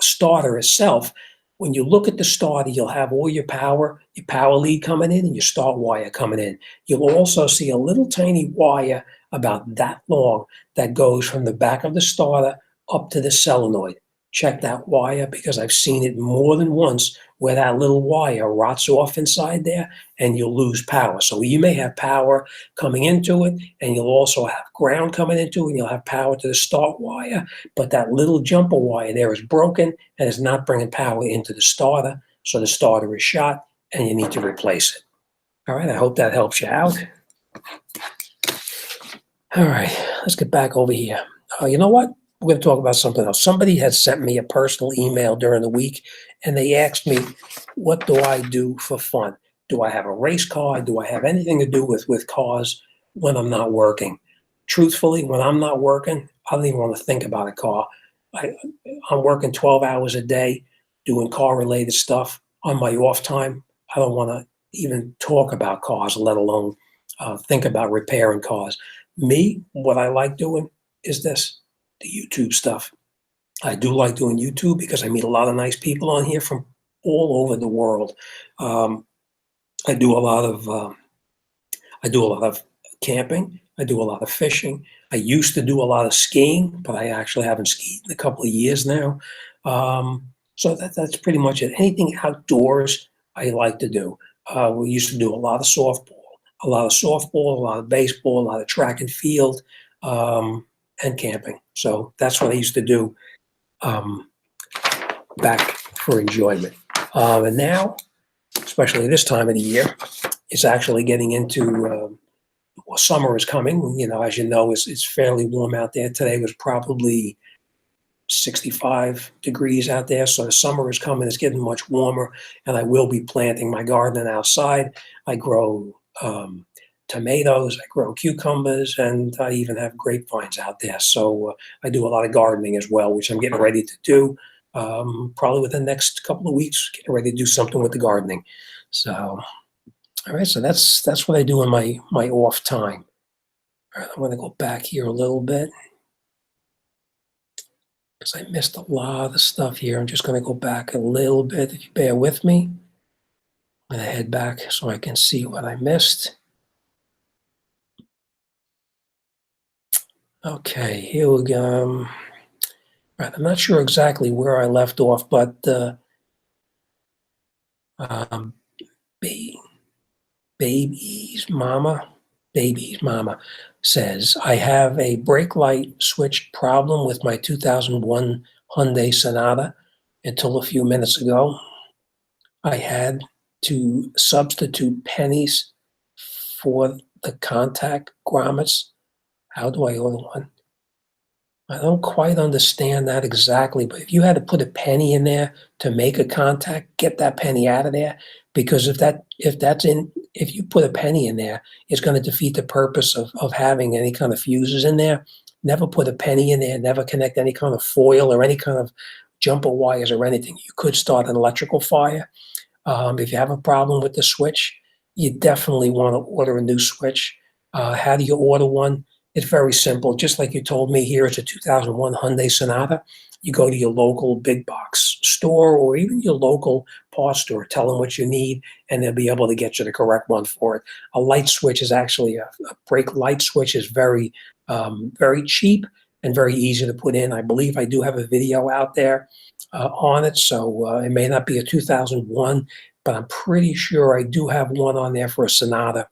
starter itself, when you look at the starter, you'll have all your power lead coming in and your start wire coming in. You'll also see a little tiny wire about that long that goes from the back of the starter up to the solenoid. Check that wire, because I've seen it more than once where that little wire rots off inside there and you'll lose power. So you may have power coming into it and you'll also have ground coming into it and you'll have power to the start wire, but that little jumper wire there is broken and is not bringing power into the starter. So the starter is shot and you need to replace it. All right, I hope that helps you out. All right, let's get back over here. You know what? We're going to talk about something else. Somebody had sent me a personal email during the week, and they asked me, what do I do for fun? Do I have a race car? Do I have anything to do with cars when I'm not working? Truthfully, when I'm not working, I don't even want to think about a car. I'm working 12 hours a day doing car-related stuff. on my off time, I don't want to even talk about cars, let alone think about repairing cars. Me, what I like doing is this, the YouTube stuff. I do like doing YouTube because I meet a lot of nice people on here from all over the world. Um, I do a lot of I do a lot of camping. I do a lot of fishing. I used to do a lot of skiing, but I actually haven't skied in a couple of years now. So that's pretty much it. Anything outdoors, I like to do. We used to do a lot of softball, a lot of baseball, a lot of track and field, um, and camping. So that's what I used to do um, back for enjoyment. And now, especially this time of the year, it's actually getting into well, summer is coming. As you know, it's fairly warm out there. Today was probably 65 degrees out there. So the summer is coming. It's getting much warmer, and I will be planting my garden outside. I grow tomatoes, I grow cucumbers, and I even have grapevines out there. So I do a lot of gardening as well, which I'm getting ready to do. Probably within the next couple of weeks, getting ready to do something with the gardening. So, all right, so that's what I do in my off time. All right, I'm going to go back here a little bit because I missed a lot of stuff here. I'm just going to go back a little bit. If you bear with me, I'm going to head back so I can see what I missed. Okay, here we go. Right, I'm not sure exactly where I left off, but um, baby's mama says, I have a brake light switch problem with my 2001 Hyundai Sonata. Until a few minutes ago, I had to substitute pennies for the contact grommets. How do I order one? I don't quite understand that exactly, but if you had to put a penny in there to make a contact, get that penny out of there, because if you put a penny in there, it's going to defeat the purpose of having any kind of fuses in there. Never put a penny in there, never connect any kind of foil or any kind of jumper wires or anything. You could start an electrical fire. If you have a problem with the switch, you definitely want to order a new switch. How do you order one? It's very simple. Just like you told me, here it's a 2001 Hyundai Sonata. You go to your local big box store or even your local parts store, tell them what you need, and they'll be able to get you the correct one for it. A light switch is actually a brake light switch is very cheap and very easy to put in. I believe I do have a video out there on it, so it may not be a 2001, but I'm pretty sure I do have one on there for a Sonata.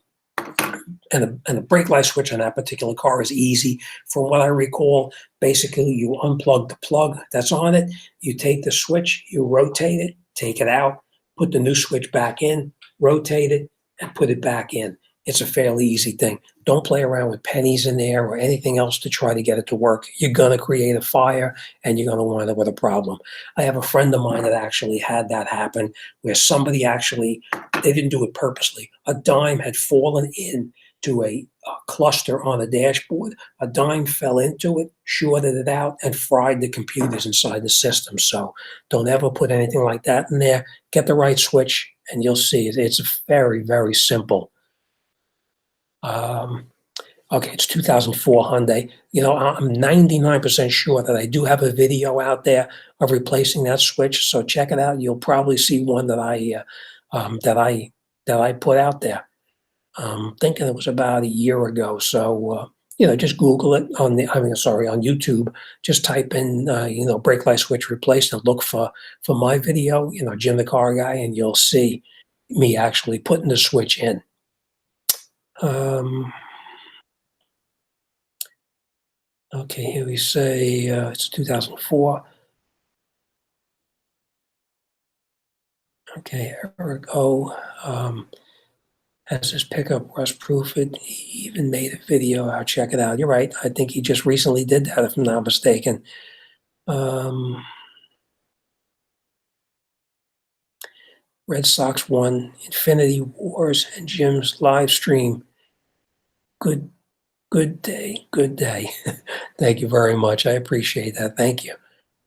And a brake light switch on that particular car is easy. From what I recall, basically you unplug the plug that's on it, you take the switch, you rotate it, take it out, put the new switch back in, rotate it, and put it back in. It's a fairly easy thing. Don't play around with pennies in there or anything else to try to get it to work. You're going to create a fire and you're going to wind up with a problem. I have a friend of mine that actually had that happen where somebody they didn't do it purposely. A dime had fallen in to a cluster on the dashboard. A dime fell into it, shorted it out, and fried the computers inside the system. So don't ever put anything like that in there. Get the right switch, and you'll see it's very, very simple. Okay, it's 2004 Hyundai. I'm 99% sure that I do have a video out there of replacing that switch. So check it out. You'll probably see one that I put out there. Thinking it was about a year ago. So, just Google it on YouTube. Just type in, brake light switch replacement. Look for my video, Jimthecarguy, and you'll see me actually putting the switch in. Okay, here we say it's 2004. Okay, Eric O. Has his pickup rust proofed. He even made a video. I'll check it out. You're right. I think he just recently did that, if I'm not mistaken. Red Sox won, Infinity Wars, and Jim's live stream. Good day. Thank you very much. I appreciate that. Thank you.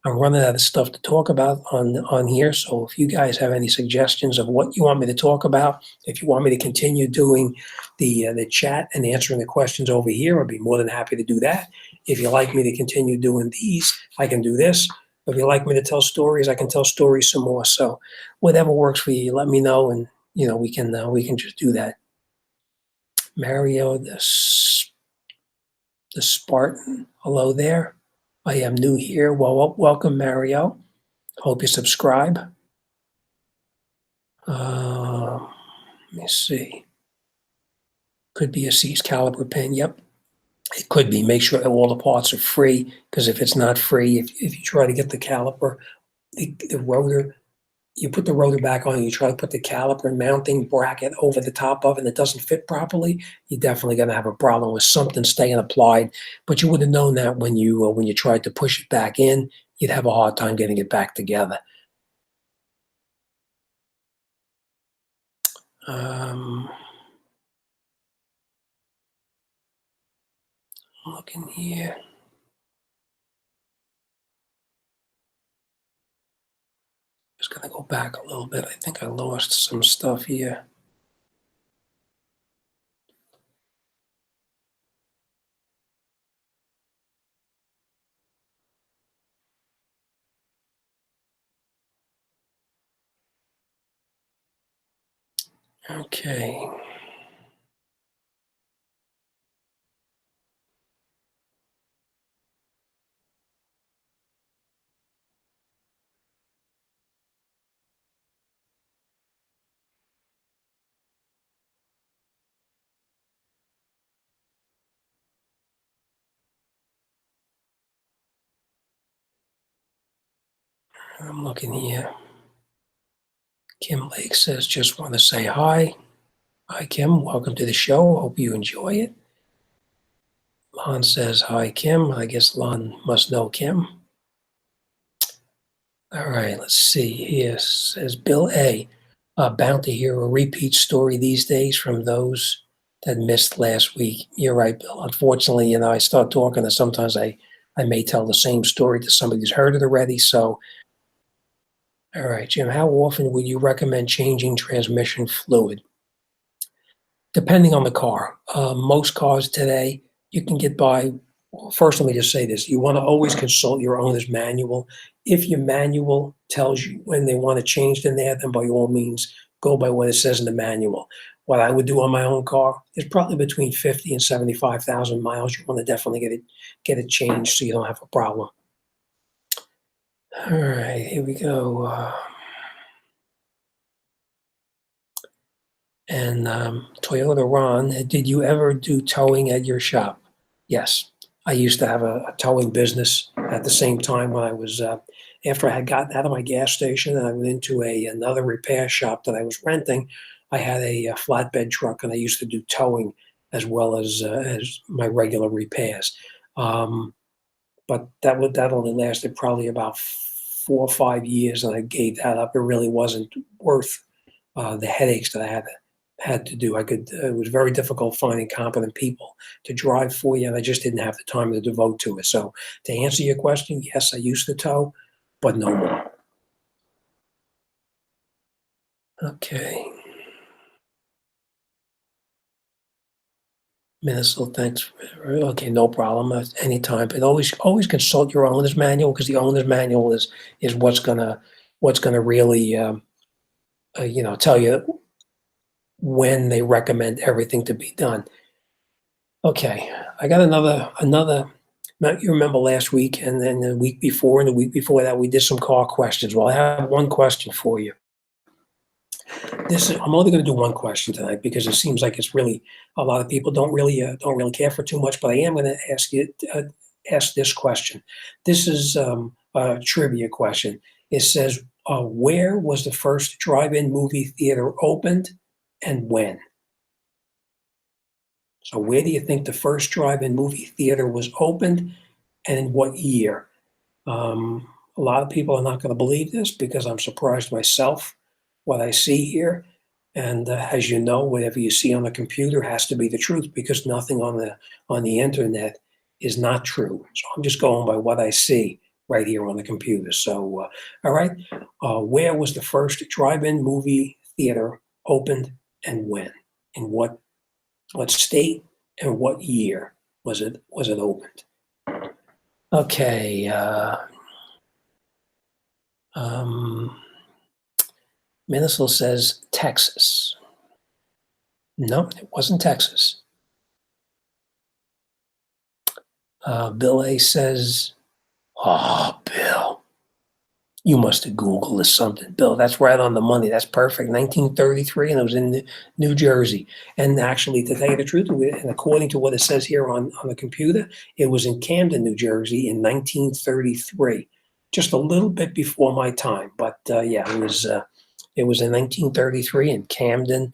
I'm running out of stuff to talk about on here. So if you guys have any suggestions of what you want me to talk about, if you want me to continue doing the chat and answering the questions over here, I'd be more than happy to do that. If you like me to continue doing these, I can do this. If you like me to tell stories, I can tell stories some more. So whatever works for you, let me know, and we can just do that. Mario, the Spartan, hello there. I am new here. Well, welcome, Mario. Hope you subscribe. Let me see. Could be a seized caliper pin. Yep, it could be. Make sure that all the parts are free, because if it's not free, if you try to get the caliper, the rotor, you put the rotor back on and you try to put the caliper mounting bracket over the top of it and it doesn't fit properly, you're definitely going to have a problem with something staying applied. But you would have known that when you tried to push it back in, you'd have a hard time getting it back together. Looking here. Just going to go back a little bit. I think I lost some stuff here. Okay. I'm looking here. Kim Lake says, just want to say hi. Hi, Kim. Welcome to the show. Hope you enjoy it. Lon says, hi, Kim. I guess Lon must know Kim. All right, let's see here. Says Bill A. Bound to hear a repeat story these days from those that missed last week. You're right, Bill. Unfortunately, I start talking and sometimes I may tell the same story to somebody who's heard it already. So, all right, Jim, how often would you recommend changing transmission fluid? Depending on the car. Most cars today, you can get by. Well, first, let me just say this. You want to always consult your owner's manual. If your manual tells you when they want to change in there, then by all means, go by what it says in the manual. What I would do on my own car is probably between 50 and 75,000 miles. You want to definitely get it changed so you don't have a problem. All right, here we go. And Toyota Ron, did you ever do towing at your shop? Yes. I used to have a towing business at the same time when I was, after I had gotten out of my gas station and I went into another repair shop that I was renting. I had a flatbed truck and I used to do towing as well as my regular repairs. But that only lasted probably about 4 or 5 years, and I gave that up. It really wasn't worth the headaches that I had to do. It was very difficult finding competent people to drive for you, and I just didn't have the time to devote to it. So to answer your question, yes, I used to tow, but no more. Okay. Minnesota, thanks. Okay, no problem. Anytime, but always consult your owner's manual, because the owner's manual is what's gonna really tell you when they recommend everything to be done. Okay, I got another. You remember last week, and then the week before, and the week before that, we did some car questions. Well, I have one question for you. I'm only going to do one question tonight because it seems like it's really a lot of people don't really care for too much. But I am going to ask this question. This is a trivia question. It says, "Where was the first drive-in movie theater opened, and when?" So where do you think the first drive-in movie theater was opened, and in what year? A lot of people are not going to believe this because I'm surprised myself what I see here. And as you know, whatever you see on the computer has to be the truth, because nothing on the internet is not true. So I'm just going by what I see. right here on the computer. So, all right, where was the first drive-in movie theater opened and when? In what state and what year was it opened? Okay, um, Minnesota says Texas. No, it wasn't Texas. Bill A says, oh, Bill, you must have Googled this something. Bill, that's right on the money. That's perfect. 1933, and it was in New Jersey. And actually, to tell you the truth, and according to what it says here on the computer, it was in Camden, New Jersey in 1933, just a little bit before my time. But yeah, it was in 1933 in Camden,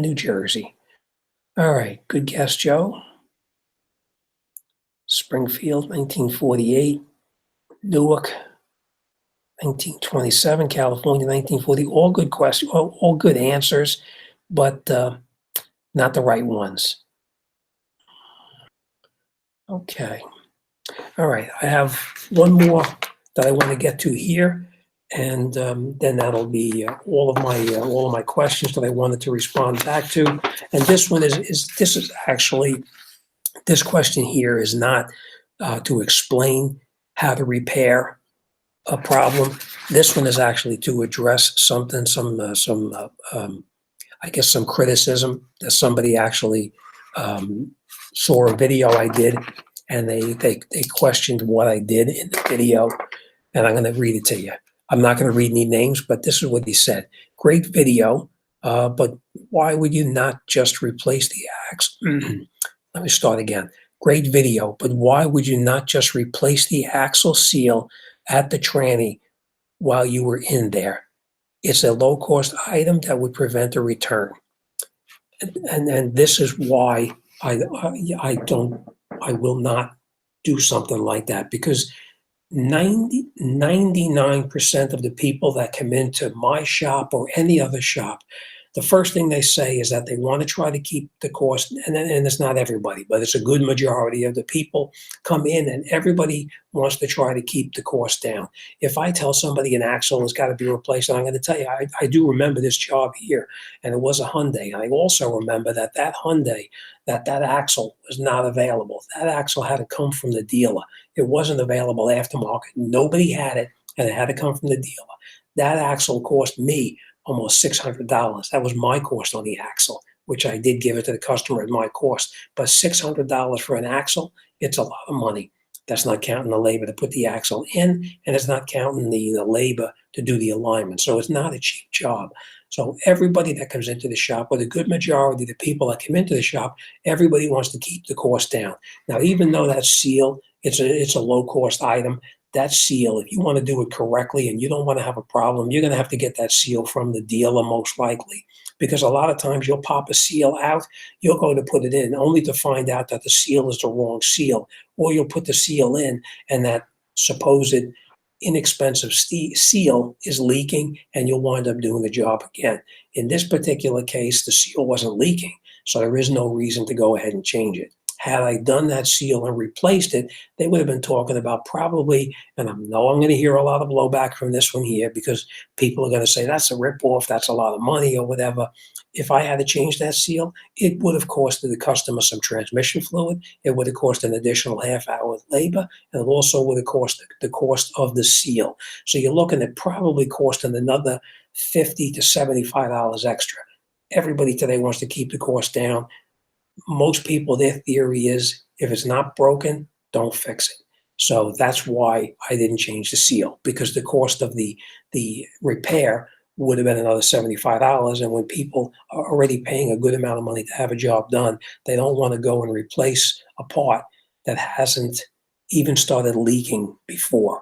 New Jersey. All right, good guess, Joe. Springfield, 1948. Newark, 1927. California, 1940. All good questions, all good answers, but not the right ones. Okay. All right. I have one more that I want to get to here, and then that'll be all of my questions that I wanted to respond back to. And this one is actually, this question here is not to explain how to repair a problem. This one is actually to address something, I guess some criticism that somebody actually saw a video I did, and they questioned what I did in the video, and I'm going to read it to you. I'm not going to read any names, but this is what he said. Great video, but why would you not just replace the axle? Let me start again. Great video, but why would you not just replace the axle seal at the tranny while you were in there? It's a low-cost item that would prevent a return. And this is why I will not do something like that, because 99% of the people that come into my shop or any other shop, the first thing they say is that they want to try to keep the cost, and it's not everybody, but it's a good majority of the people come in and everybody wants to try to keep the cost down. If I tell somebody an axle has got to be replaced, and I'm going to tell you, I do remember this job here, and it was a Hyundai. And I also remember that Hyundai, that axle was not available. That axle had to come from the dealer. It wasn't available aftermarket. Nobody had it, and it had to come from the dealer. That axle cost me almost $600. That was my cost on the axle, which I did give it to the customer at my cost. But $600 for an axle, it's a lot of money. That's not counting the labor to put the axle in, and it's not counting the labor to do the alignment. So it's not a cheap job. So everybody that comes into the shop, or the good majority of the people that come into the shop, everybody wants to keep the cost down. Now, even though that seal, it's a low-cost item, that seal, if you want to do it correctly and you don't want to have a problem, you're going to have to get that seal from the dealer most likely, because a lot of times you'll pop a seal out, you'll go to put it in only to find out that the seal is the wrong seal, or you'll put the seal in and that supposed inexpensive seal is leaking, and you'll wind up doing the job again. In this particular case, the seal wasn't leaking, so there is no reason to go ahead and change it. Had I done that seal and replaced it, they would have been talking about probably, and I know I'm going to hear a lot of blowback from this one here, because people are going to say that's a ripoff, that's a lot of money or whatever. If I had to change that seal, it would have costed the customer some transmission fluid. It would have cost an additional half hour of labor, and it also would have cost the cost of the seal. So you're looking at probably costing another $50 to $75 extra. Everybody today wants to keep the cost down. Most people, their theory is if it's not broken, don't fix it. So that's why I didn't change the seal, because the cost of the repair would have been another $75. And when people are already paying a good amount of money to have a job done, they don't want to go and replace a part that hasn't even started leaking before.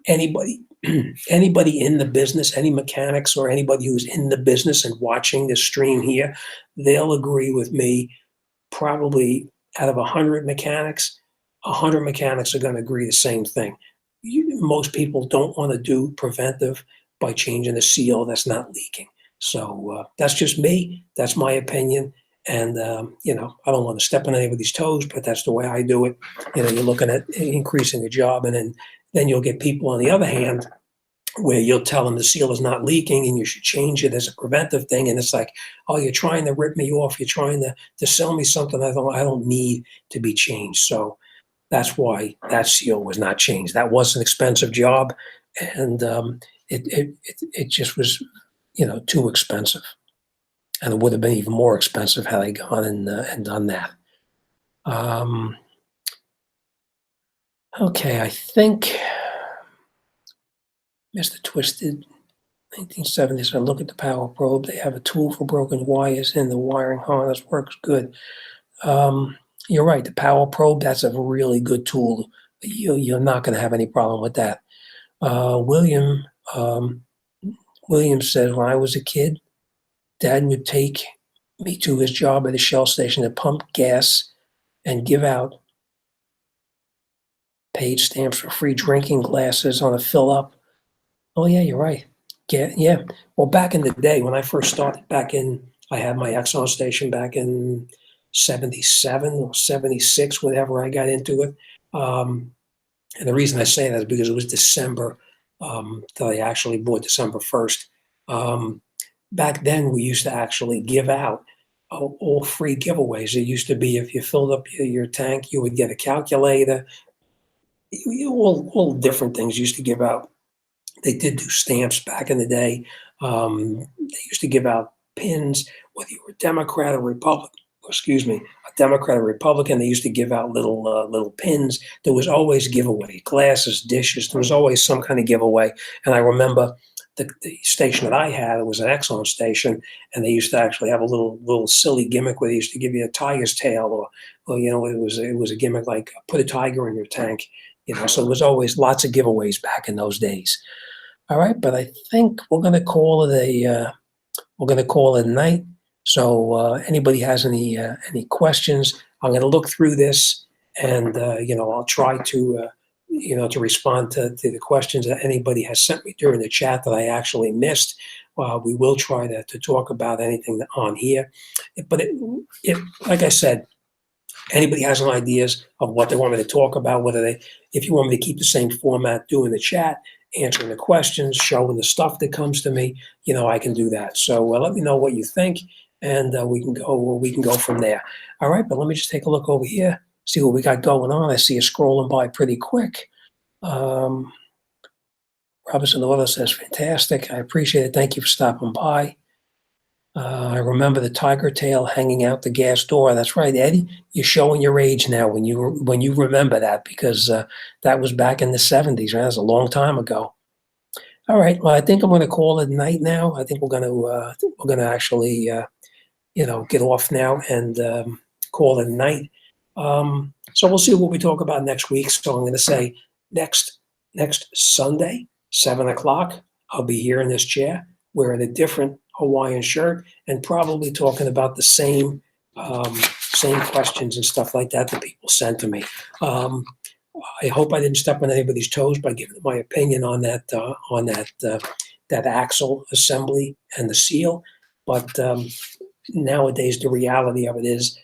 Anybody in the business, any mechanics or anybody who's in the business and watching this stream here, they'll agree with me. Probably out of 100 mechanics, 100 mechanics are going to agree the same thing. Most people don't want to do preventive by changing the seal that's not leaking. So that's just me. That's my opinion. And, I don't want to step on anybody's toes, but that's the way I do it. You're looking at increasing the job, and then you'll get people on the other hand where you'll tell them the seal is not leaking and you should change it as a preventive thing. And it's like, oh, you're trying to rip me off. You're trying to sell me something I don't need to be changed. So that's why that seal was not changed. That was an expensive job, and it just was, too expensive. And it would have been even more expensive had I gone and done that. Okay, I think Mr. Twisted, 1970s. I look at the power probe. They have a tool for broken wires in the wiring harness. Works good. You're right. The power probe, that's a really good tool. You're not going to have any problem with that. William says, when I was a kid, Dad would take me to his job at a Shell station to pump gas and give out paid stamps for free drinking glasses on a fill up. Oh yeah, you're right. Yeah. Well, back in the day when I first started, I had my Exxon station back in 77 or 76, whenever I got into it. And the reason I say that is because it was December that I actually bought, December 1st. Back then, we used to actually give out all free giveaways. It used to be if you filled up your tank, you would get a calculator. All different things used to give out. They did do stamps back in the day. They used to give out pins, whether you were a Democrat or Republican. A Democrat or Republican. They used to give out little pins. There was always giveaway, glasses, dishes. There was always some kind of giveaway. And I remember the station that I had, it was an Exxon station, and they used to actually have a little silly gimmick where they used to give you a tiger's tail, or it was a gimmick like put a tiger in your tank. So there was always lots of giveaways back in those days. All right, but I think we're going to call it a night. So anybody has any questions, I'm going to look through this, and I'll try to respond to the questions that anybody has sent me during the chat that I actually missed. We will try to talk about anything on here, but if like I said, anybody has some ideas of what they want me to talk about, if you want me to keep the same format, doing the chat, answering the questions, showing the stuff that comes to me, I can do that. So let me know what you think, and we can go from there. All right, but let me just take a look over here, see what we got going on. I see it scrolling by pretty quick. Robinson Auto says, fantastic. I appreciate it. Thank you for stopping by. I remember the tiger tail hanging out the gas door. That's right, Eddie. You're showing your age now when you remember that, because that was back in the 70s. Right? That was a long time ago. All right. Well, I think I'm going to call it night now. I think we're going to actually get off now and call it night. So we'll see what we talk about next week. So I'm going to say next Sunday, 7:00, I'll be here in this chair wearing a different Hawaiian shirt and probably talking about the same questions and stuff like that people sent to me. I hope I didn't step on anybody's toes by giving my opinion on that axle assembly and the seal. But nowadays, the reality of it is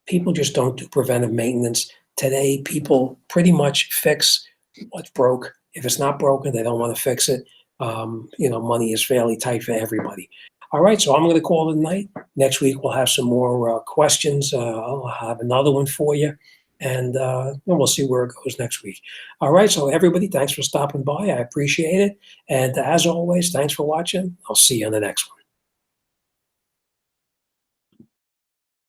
people just don't do preventive maintenance. Today, people pretty much fix what's broke. If it's not broken, they don't want to fix it. Money is fairly tight for everybody. All right, so I'm going to call it a night. Next week, we'll have some more questions. I'll have another one for you, and we'll see where it goes next week. All right, so everybody, thanks for stopping by. I appreciate it. And as always, thanks for watching. I'll see you on the next one.